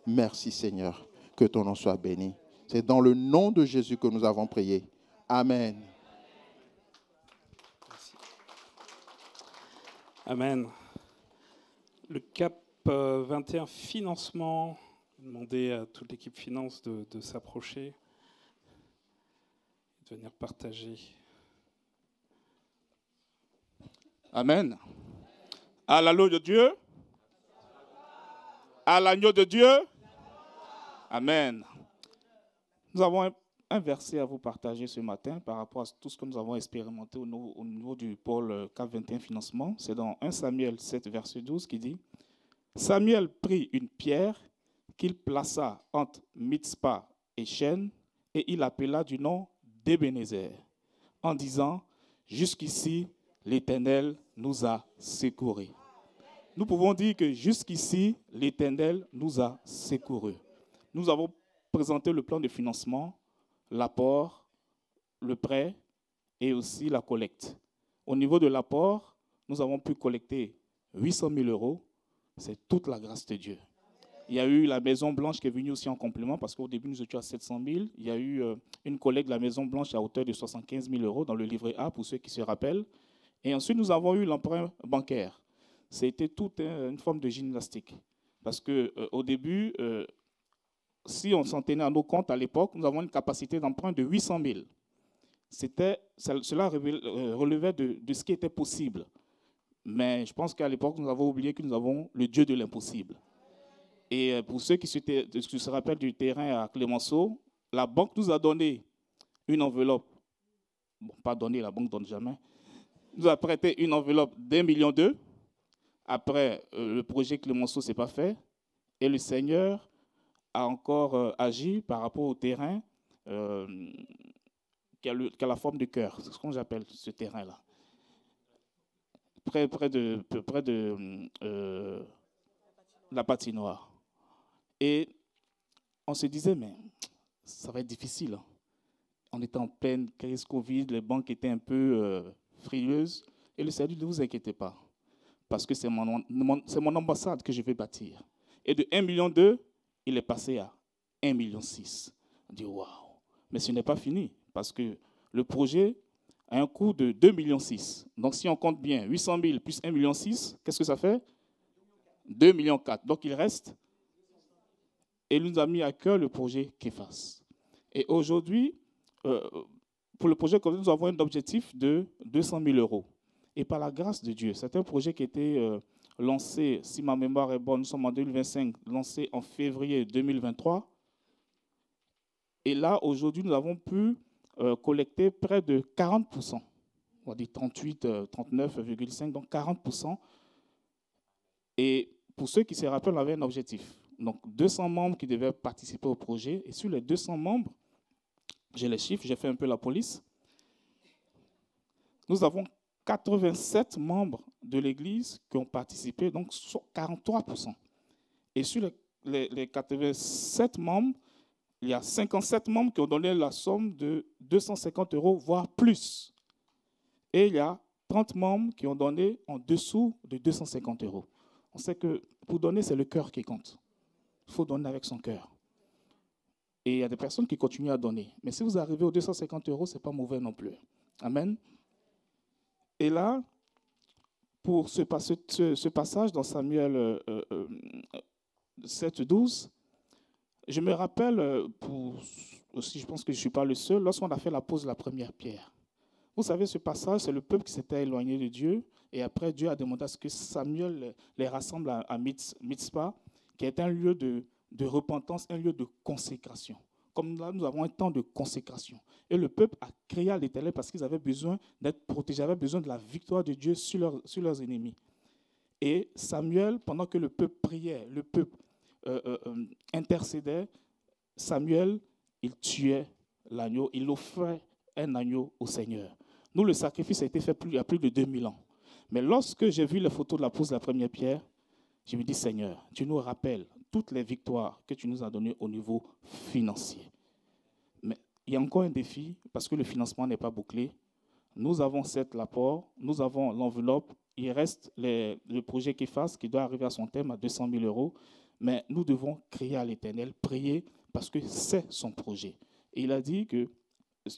Merci Seigneur, que ton nom soit béni. C'est dans le nom de Jésus que nous avons prié. Amen. Amen. Le cap 21, financement. Demander à toute l'équipe finance de s'approcher, de venir partager. Amen. À l'agneau de Dieu. À l'agneau de Dieu. Amen. Nous avons un verset à vous partager ce matin par rapport à tout ce que nous avons expérimenté au niveau du pôle CAP 21 financement. C'est dans 1 Samuel 7, verset 12 qui dit « Samuel prit une pierre qu'il plaça entre Mitzpah et Chêne, et il appela du nom d'Ebenezer, en disant « Jusqu'ici, l'Éternel nous a secourus. » Nous pouvons dire que jusqu'ici, l'Éternel nous a secourus. Nous avons présenté le plan de financement, l'apport, le prêt et aussi la collecte. Au niveau de l'apport, nous avons pu collecter 800 000 euros. C'est toute la grâce de Dieu. Il y a eu la Maison Blanche qui est venue aussi en complément parce qu'au début, nous étions à 700 000. Il y a eu une collecte de la Maison Blanche à hauteur de 75 000 euros dans le livret A, pour ceux qui se rappellent. Et ensuite, nous avons eu l'emprunt bancaire. C'était toute une forme de gymnastique. Parce qu'au début, si on s'en tenait à nos comptes à l'époque, nous avons une capacité d'emprunt de 800 000. Cela relevait de ce qui était possible. Mais je pense qu'à l'époque, nous avons oublié que nous avons le Dieu de l'impossible. Et pour ceux qui se rappellent du terrain à Clémenceau, la banque nous a donné une enveloppe. Bon, pas donné, la banque ne donne jamais. Nous a prêté une enveloppe d'1,2 million. Après, le projet Clémenceau ne s'est pas fait. Et le Seigneur a encore agi par rapport au terrain qui a la forme de cœur. C'est ce qu'on appelle ce terrain-là. Près de la patinoire. Et on se disait, mais ça va être difficile. On était en pleine crise Covid, les banques étaient un peu frileuses. Et le Seigneur dit, ne vous inquiétez pas, parce que c'est mon ambassade que je vais bâtir. Et de 1,2 million, il est passé à 1,6 million. On dit, waouh! Mais ce n'est pas fini, parce que le projet a un coût de 2,6 millions. Donc si on compte bien, 800 000 plus 1,6 million, qu'est-ce que ça fait? 2,4 millions. Donc il reste. Et il nous a mis à cœur le projet KEFAS. Et aujourd'hui, pour le projet, nous avons un objectif de 200 000 euros. Et par la grâce de Dieu, c'est un projet qui a été lancé, si ma mémoire est bonne, nous sommes en 2025, lancé en février 2023. Et là, aujourd'hui, nous avons pu collecter près de 40%. On va dire 38, 39,5, donc 40%. Et pour ceux qui se rappellent, on avait un objectif. Donc 200 membres qui devaient participer au projet. Et sur les 200 membres, j'ai les chiffres, j'ai fait un peu la police. Nous avons 87 membres de l'Église qui ont participé, donc 43%. Et sur les 87 membres, il y a 57 membres qui ont donné la somme de 250 euros, voire plus. Et il y a 30 membres qui ont donné en dessous de 250 euros. On sait que pour donner, c'est le cœur qui compte. Il faut donner avec son cœur. Et il y a des personnes qui continuent à donner. Mais si vous arrivez aux 250 euros, ce n'est pas mauvais non plus. Amen. Et là, pour ce passage dans Samuel 7,12, je me rappelle, aussi je pense que je ne suis pas le seul, lorsqu'on a fait la pose de la première pierre. Vous savez, ce passage, c'est le peuple qui s'était éloigné de Dieu. Et après, Dieu a demandé à ce que Samuel les rassemble à Mitzpah, qui est un lieu de repentance, un lieu de consécration. Comme là, nous avons un temps de consécration. Et le peuple a crié à l'Éternel parce qu'ils avaient besoin d'être protégés, avaient besoin de la victoire de Dieu sur leurs ennemis. Et Samuel, pendant que le peuple priait, le peuple intercédait, Samuel, il tuait l'agneau, il offrait un agneau au Seigneur. Nous, le sacrifice a été fait il y a plus de 2000 ans. Mais lorsque j'ai vu les photos de la pose de la première pierre, je me dis, Seigneur, tu nous rappelles toutes les victoires que tu nous as données au niveau financier. Mais il y a encore un défi, parce que le financement n'est pas bouclé. Nous avons l'apport, nous avons l'enveloppe, il reste le projet KEFAS qui doit arriver à son terme à 200 000 euros. Mais nous devons crier à l'Éternel, prier, parce que c'est son projet. Et il a dit que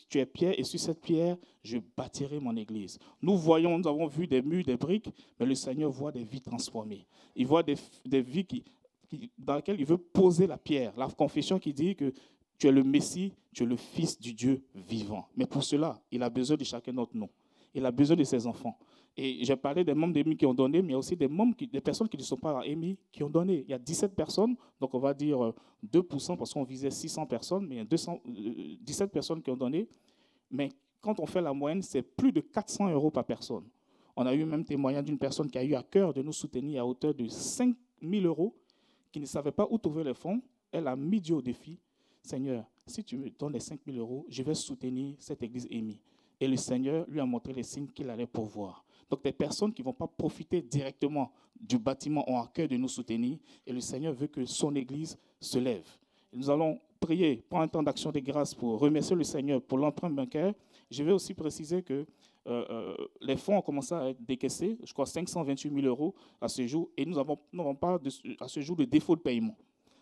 tu es pierre, et sur cette pierre, je bâtirai mon église. Nous avons vu des murs, des briques, mais le Seigneur voit des vies transformées. Il voit des vies dans lesquelles il veut poser la pierre. La confession qui dit que tu es le Messie, tu es le Fils du Dieu vivant. Mais pour cela, il a besoin de chacun d'entre nous. Il a besoin de ses enfants. Et j'ai parlé des membres d'EMI qui ont donné, mais il y a aussi des personnes qui ne sont pas à EMI qui ont donné. Il y a 17 personnes, donc on va dire 2% parce qu'on visait 600 personnes, mais il y a 17 personnes qui ont donné. Mais quand on fait la moyenne, c'est plus de 400 euros par personne. On a eu même témoignage d'une personne qui a eu à cœur de nous soutenir à hauteur de 5 000 euros, qui ne savait pas où trouver les fonds. Elle a mis Dieu au défi. Seigneur, si tu me donnes les 5 000 euros, je vais soutenir cette église EMI. Et le Seigneur lui a montré les signes qu'il allait pourvoir. Donc, des personnes qui ne vont pas profiter directement du bâtiment ont à cœur de nous soutenir. Et le Seigneur veut que son Église se lève. Et nous allons prier, prendre un temps d'action de grâce pour remercier le Seigneur pour l'emprunt bancaire. Je vais aussi préciser que les fonds ont commencé à être décaissés, je crois 528 000 euros à ce jour. Et nous n'avons pas à ce jour de défaut de paiement.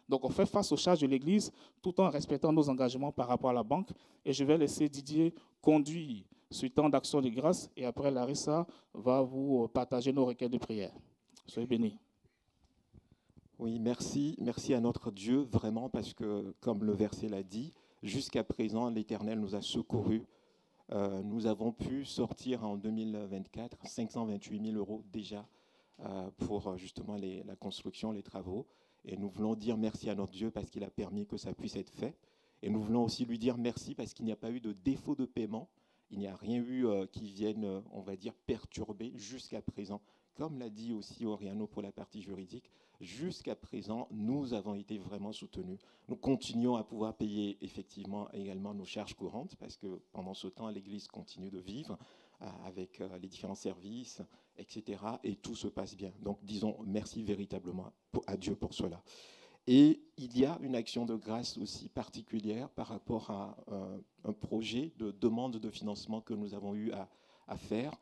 Donc, on fait face aux charges de l'Église tout en respectant nos engagements par rapport à la banque. Et je vais laisser Didier conduire ce temps d'action de grâce. Et après, Larissa va vous partager nos requêtes de prière. Soyez bénis. Oui, merci. Merci à notre Dieu, vraiment, parce que, comme le verset l'a dit, jusqu'à présent, l'Éternel nous a secourus. Nous avons pu sortir en 2024 528 000 euros déjà pour justement la construction, les travaux. Et nous voulons dire merci à notre Dieu parce qu'il a permis que ça puisse être fait. Et nous voulons aussi lui dire merci parce qu'il n'y a pas eu de défaut de paiement. Il n'y a rien eu qui vienne, on va dire, perturber jusqu'à présent. Comme l'a dit aussi Oriano pour la partie juridique, jusqu'à présent, nous avons été vraiment soutenus. Nous continuons à pouvoir payer effectivement également nos charges courantes parce que pendant ce temps, l'Église continue de vivre avec les différents services, etc. Et tout se passe bien. Donc disons merci véritablement à Dieu pour cela. Et il y a une action de grâce aussi particulière par rapport à un projet de demande de financement que nous avons eu à faire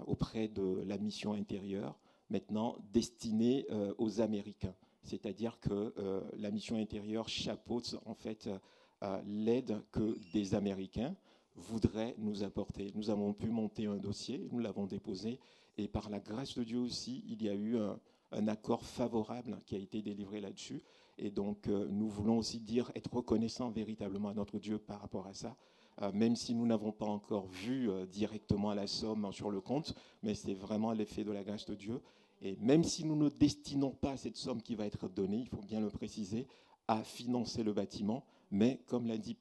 auprès de la mission intérieure, maintenant destinée aux Américains. C'est-à-dire que la mission intérieure chapeaute en fait l'aide que des Américains voudraient nous apporter. Nous avons pu monter un dossier, nous l'avons déposé, et par la grâce de Dieu aussi, il y a eu un accord favorable qui a été délivré là-dessus. Et donc, nous voulons aussi dire, être reconnaissants véritablement à notre Dieu par rapport à ça, même si nous n'avons pas encore vu directement la somme sur le compte, mais c'est vraiment l'effet de la grâce de Dieu. Et même si nous ne destinons pas cette somme qui va être donnée, il faut bien le préciser, à financer le bâtiment, mais comme l'a dit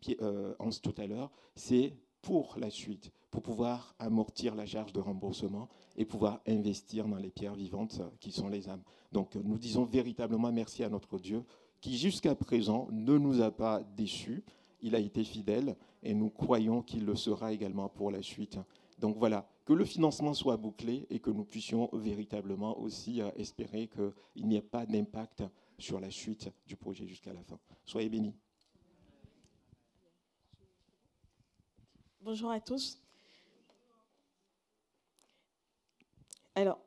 Hans tout à l'heure, c'est pour la suite, pour pouvoir amortir la charge de remboursement et pouvoir investir dans les pierres vivantes qui sont les âmes. Donc nous disons véritablement merci à notre Dieu qui jusqu'à présent ne nous a pas déçus. Il a été fidèle et nous croyons qu'il le sera également pour la suite. Donc voilà, que le financement soit bouclé et que nous puissions véritablement aussi espérer qu'il n'y ait pas d'impact sur la suite du projet jusqu'à la fin. Soyez bénis. Bonjour à tous. Alors,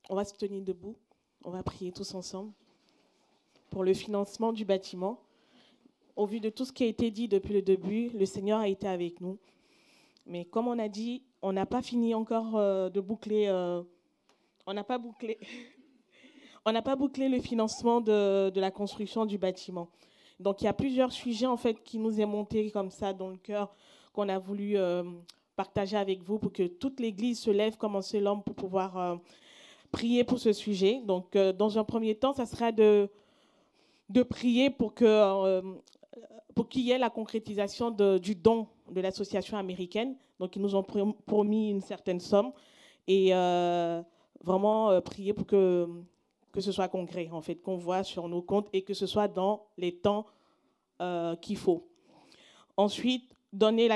on va se tenir debout. On va prier tous ensemble pour le financement du bâtiment. Au vu de tout ce qui a été dit depuis le début, le Seigneur a été avec nous. Mais comme on a dit, on n'a pas fini encore de boucler. On n'a pas bouclé le financement de la construction du bâtiment. Donc, il y a plusieurs sujets en fait qui nous est monté comme ça dans le cœur, qu'on a voulu partager avec vous pour que toute l'Église se lève comme un seul homme pour pouvoir prier pour ce sujet. Donc, dans un premier temps, ça sera de prier pour qu'il y ait la concrétisation du don de l'association américaine. Donc, ils nous ont promis une certaine somme et vraiment prier pour que ce soit concret, en fait, qu'on voit sur nos comptes et que ce soit dans les temps qu'il faut. Ensuite, donner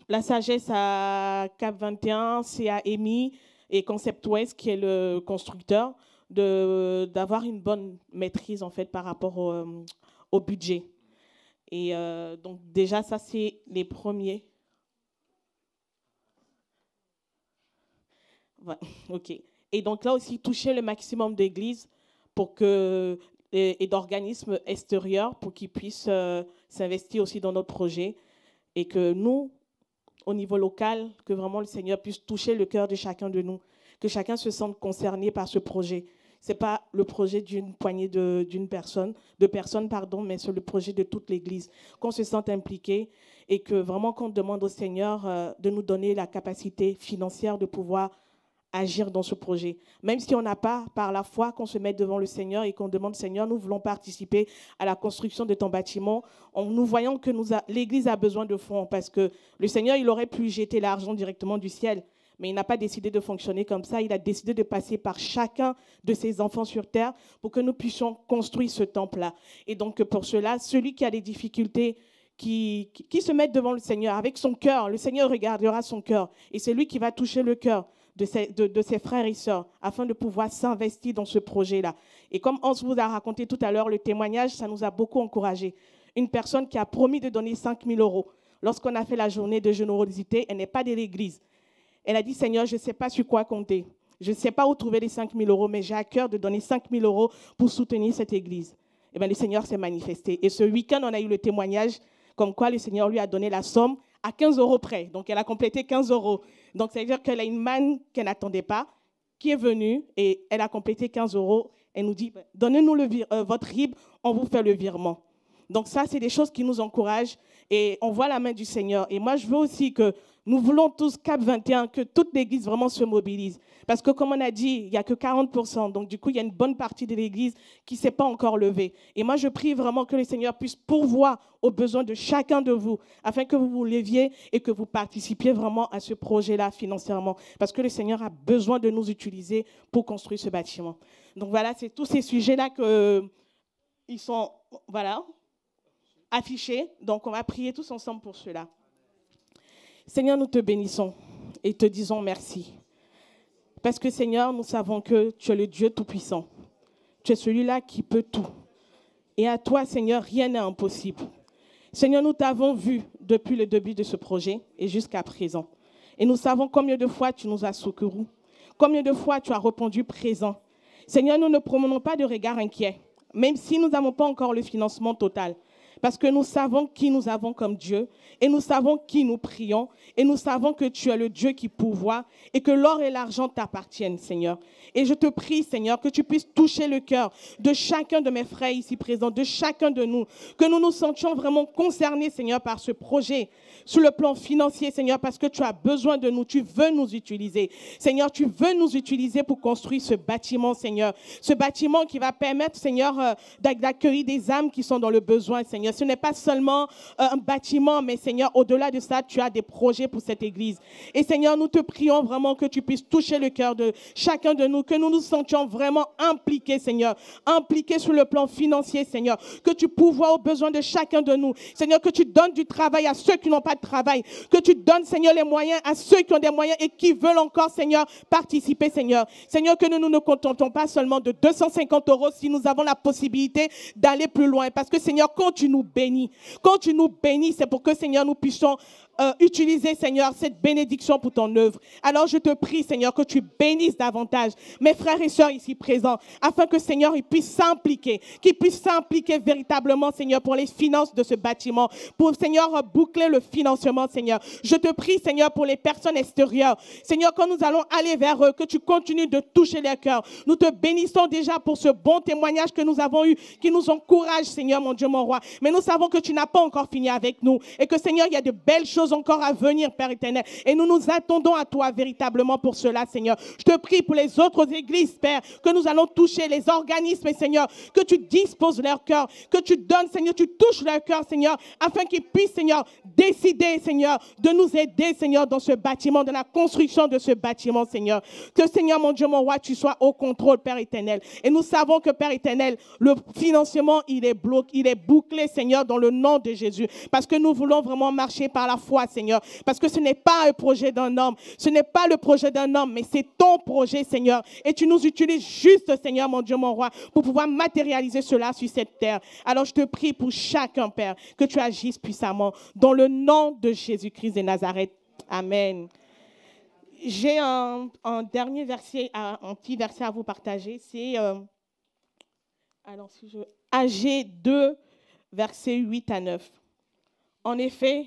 la sagesse à Cap 21, CA EMI et Concept West, qui est le constructeur, d'avoir une bonne maîtrise en fait par rapport au budget. Et donc déjà, ça c'est les premiers. Ouais, ok. Et donc là aussi, toucher le maximum d'églises et d'organismes extérieurs pour qu'ils puissent s'investir aussi dans notre projet. Et que nous, au niveau local, que vraiment le Seigneur puisse toucher le cœur de chacun de nous, que chacun se sente concerné par ce projet. Ce n'est pas le projet d'une poignée de personnes, mais c'est le projet de toute l'Église. Qu'on se sente impliqué et que vraiment qu'on demande au Seigneur de nous donner la capacité financière de pouvoir agir dans ce projet. Même si on n'a pas, par la foi, qu'on se mette devant le Seigneur et qu'on demande, Seigneur, nous voulons participer à la construction de ton bâtiment, en nous voyant que l'Église a besoin de fonds, parce que le Seigneur, il aurait pu jeter l'argent directement du ciel, mais il n'a pas décidé de fonctionner comme ça. Il a décidé de passer par chacun de ses enfants sur terre pour que nous puissions construire ce temple-là. Et donc, pour cela, celui qui a des difficultés, qui se met devant le Seigneur avec son cœur, le Seigneur regardera son cœur, et c'est lui qui va toucher le cœur de ses frères et sœurs, afin de pouvoir s'investir dans ce projet-là. Et comme Hans vous a raconté tout à l'heure, le témoignage, ça nous a beaucoup encouragés. Une personne qui a promis de donner 5 000 €. Lorsqu'on a fait la journée de générosité, elle n'est pas de l'Église. Elle a dit, Seigneur, je ne sais pas sur quoi compter. Je ne sais pas où trouver les 5 000 €, mais j'ai à cœur de donner 5 000 € pour soutenir cette Église. Et bien, le Seigneur s'est manifesté. Et ce week-end, on a eu le témoignage comme quoi le Seigneur lui a donné la somme à 15 € près. Donc, elle a complété 15 €. Donc, ça veut dire qu'elle a une manne qu'elle n'attendait pas, qui est venue, et elle a complété 15 €. Elle nous dit, donnez-nous votre RIB, on vous fait le virement. Donc, ça, c'est des choses qui nous encouragent, et on voit la main du Seigneur. Et moi, je veux aussi que nous voulons tous, Cap 21, que toute l'Église vraiment se mobilise. Parce que, comme on a dit, il n'y a que 40%. Donc, du coup, il y a une bonne partie de l'Église qui ne s'est pas encore levée. Et moi, je prie vraiment que le Seigneur puisse pourvoir aux besoins de chacun de vous, afin que vous vous leviez et que vous participiez vraiment à ce projet-là financièrement. Parce que le Seigneur a besoin de nous utiliser pour construire ce bâtiment. Donc, voilà, c'est tous ces sujets-là qui sont affichés. Donc, on va prier tous ensemble pour cela. Seigneur, nous te bénissons et te disons merci. Parce que, Seigneur, nous savons que tu es le Dieu Tout-Puissant. Tu es celui-là qui peut tout. Et à toi, Seigneur, rien n'est impossible. Seigneur, nous t'avons vu depuis le début de ce projet et jusqu'à présent. Et nous savons combien de fois tu nous as secourus, combien de fois tu as répondu présent. Seigneur, nous ne promenons pas de regard inquiet, même si nous n'avons pas encore le financement total. Parce que nous savons qui nous avons comme Dieu, et nous savons qui nous prions, et nous savons que tu es le Dieu qui pourvoit, et que l'or et l'argent t'appartiennent, Seigneur. Et je te prie, Seigneur, que tu puisses toucher le cœur de chacun de mes frères ici présents, de chacun de nous, que nous nous sentions vraiment concernés, Seigneur, par ce projet, sur le plan financier, Seigneur, parce que tu as besoin de nous, tu veux nous utiliser. Seigneur, tu veux nous utiliser pour construire ce bâtiment, Seigneur. Ce bâtiment qui va permettre, Seigneur, d'accueillir des âmes qui sont dans le besoin, Seigneur. Ce n'est pas seulement un bâtiment, mais Seigneur, au-delà de ça, tu as des projets pour cette église. Et Seigneur, nous te prions vraiment que tu puisses toucher le cœur de chacun de nous, que nous nous sentions vraiment impliqués, Seigneur, impliqués sur le plan financier, Seigneur, que tu pourvoies aux besoins de chacun de nous. Seigneur, que tu donnes du travail à ceux qui n'ont pas de travail, que tu donnes, Seigneur, les moyens à ceux qui ont des moyens et qui veulent encore, Seigneur, participer, Seigneur. Seigneur, que nous ne contentons pas seulement de 250 € si nous avons la possibilité d'aller plus loin. Parce que, Seigneur, quand tu nous bénis, c'est pour que, Seigneur, nous puissions utiliser, Seigneur, cette bénédiction pour ton œuvre. Alors, je te prie, Seigneur, que tu bénisses davantage mes frères et sœurs ici présents, afin que, Seigneur, ils puissent s'impliquer, qu'ils puissent s'impliquer véritablement, Seigneur, pour les finances de ce bâtiment, pour, Seigneur, boucler le financement, Seigneur. Je te prie, Seigneur, pour les personnes extérieures. Seigneur, quand nous allons aller vers eux, que tu continues de toucher leur cœur. Nous te bénissons déjà pour ce bon témoignage que nous avons eu, qui nous encourage, Seigneur, mon Dieu, mon roi. Mais nous savons que tu n'as pas encore fini avec nous et que, Seigneur, il y a de belles choses encore à venir, Père éternel. Et nous nous attendons à toi véritablement pour cela, Seigneur. Je te prie pour les autres églises, Père, que nous allons toucher, les organismes, Seigneur, que tu disposes leur cœur, que tu donnes, Seigneur, tu touches leur cœur, Seigneur, afin qu'ils puissent, Seigneur, décider, Seigneur, de nous aider, Seigneur, dans ce bâtiment, dans la construction de ce bâtiment, Seigneur. Que, Seigneur, mon Dieu, mon roi, tu sois au contrôle, Père éternel. Et nous savons que, Père éternel, le financement, il est bloqué, il est bouclé, Seigneur, dans le nom de Jésus. Parce que nous voulons vraiment marcher par la foi, Seigneur. Parce que ce n'est pas un projet d'un homme. Ce n'est pas le projet d'un homme, mais c'est ton projet, Seigneur. Et tu nous utilises juste, Seigneur, mon Dieu, mon roi, pour pouvoir matérialiser cela sur cette terre. Alors, je te prie pour chacun, Père, que tu agisses puissamment. Dans le nom de Jésus-Christ de Nazareth. Amen. J'ai un dernier verset, un petit verset à vous partager. C'est Agé 2, versets 8 à 9. En effet,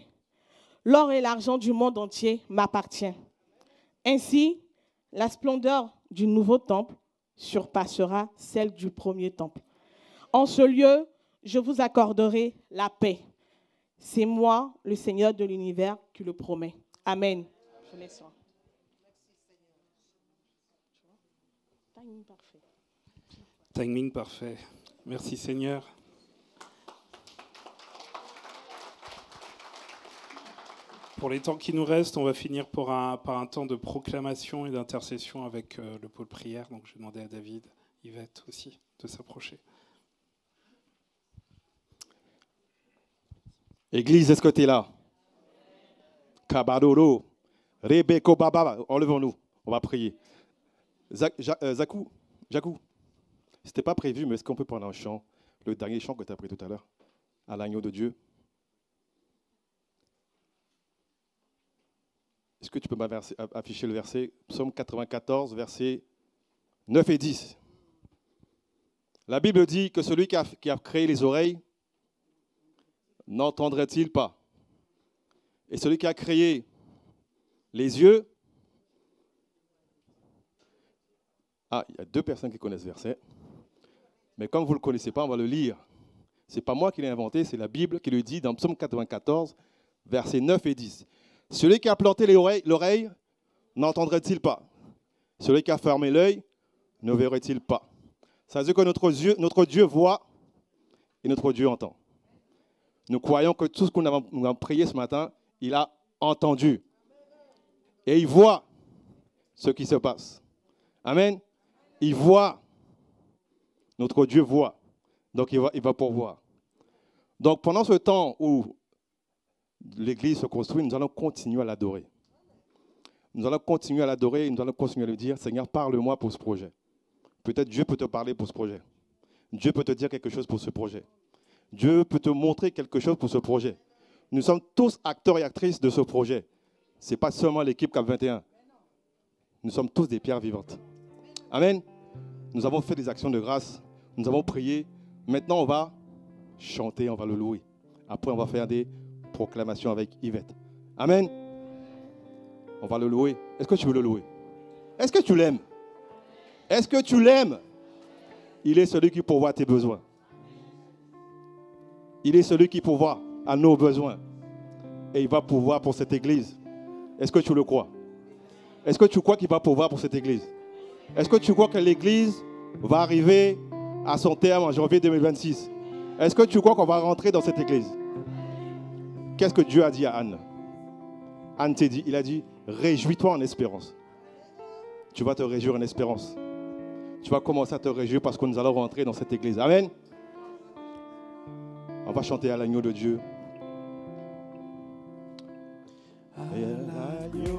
l'or et l'argent du monde entier m'appartiennent. Ainsi, la splendeur du nouveau temple surpassera celle du premier temple. En ce lieu, je vous accorderai la paix. C'est moi, le Seigneur de l'univers, qui le promets. Amen. Timing parfait. Timing parfait. Merci Seigneur. Pour les temps qui nous restent, on va finir par un temps de proclamation et d'intercession avec le pôle prière. Donc je vais demander à David, Yvette aussi, de s'approcher. Église, est-ce que tu es là? Kabadoro, Rebeko Baba, enlevons-nous, on va prier. Zakou, c'était pas prévu, mais est-ce qu'on peut prendre un chant, le dernier chant que tu as pris tout à l'heure, à l'agneau de Dieu? Est-ce que tu peux afficher le verset, Psaume 94, versets 9 et 10. La Bible dit que celui qui a créé les oreilles, n'entendrait-il pas? Et celui qui a créé les yeux, il y a deux personnes qui connaissent ce verset, mais comme vous ne le connaissez pas, on va le lire. Ce n'est pas moi qui l'ai inventé, c'est la Bible qui le dit dans Psaume 94, versets 9 et 10. Celui qui a planté l'oreille, n'entendrait-il pas? Celui qui a fermé l'œil, ne verrait-il pas? Ça veut dire que notre Dieu voit et notre Dieu entend. Nous croyons que tout ce qu'on a prié ce matin, il a entendu. Et il voit ce qui se passe. Amen. Il voit. Notre Dieu voit. Donc il va pourvoir. Donc pendant ce temps où l'Église se construit, nous allons continuer à l'adorer. Nous allons continuer à l'adorer et nous allons continuer à lui dire, Seigneur, parle-moi pour ce projet. Peut-être Dieu peut te parler pour ce projet. Dieu peut te dire quelque chose pour ce projet. Dieu peut te montrer quelque chose pour ce projet. Nous sommes tous acteurs et actrices de ce projet. Ce n'est pas seulement l'équipe CAP 21. Nous sommes tous des pierres vivantes. Amen. Nous avons fait des actions de grâce. Nous avons prié. Maintenant, on va chanter, on va le louer. Après, on va faire des proclamations avec Yvette. Amen. On va le louer. Est-ce que tu veux le louer? Est-ce que tu l'aimes? Est-ce que tu l'aimes? Il est celui qui pourvoit à tes besoins. Il est celui qui pourvoit à nos besoins. Et il va pourvoir pour cette église. Est-ce que tu le crois? Est-ce que tu crois qu'il va pourvoir pour cette église? Est-ce que tu crois que l'église va arriver à son terme en janvier 2026? Est-ce que tu crois qu'on va rentrer dans cette église? Qu'est-ce que Dieu a dit à Anne? Anne t'a dit, il a dit, réjouis-toi en espérance. Tu vas te réjouir en espérance. Tu vas commencer à te réjouir parce que nous allons rentrer dans cette église. Amen. On va chanter à l'agneau de Dieu. À l'agneau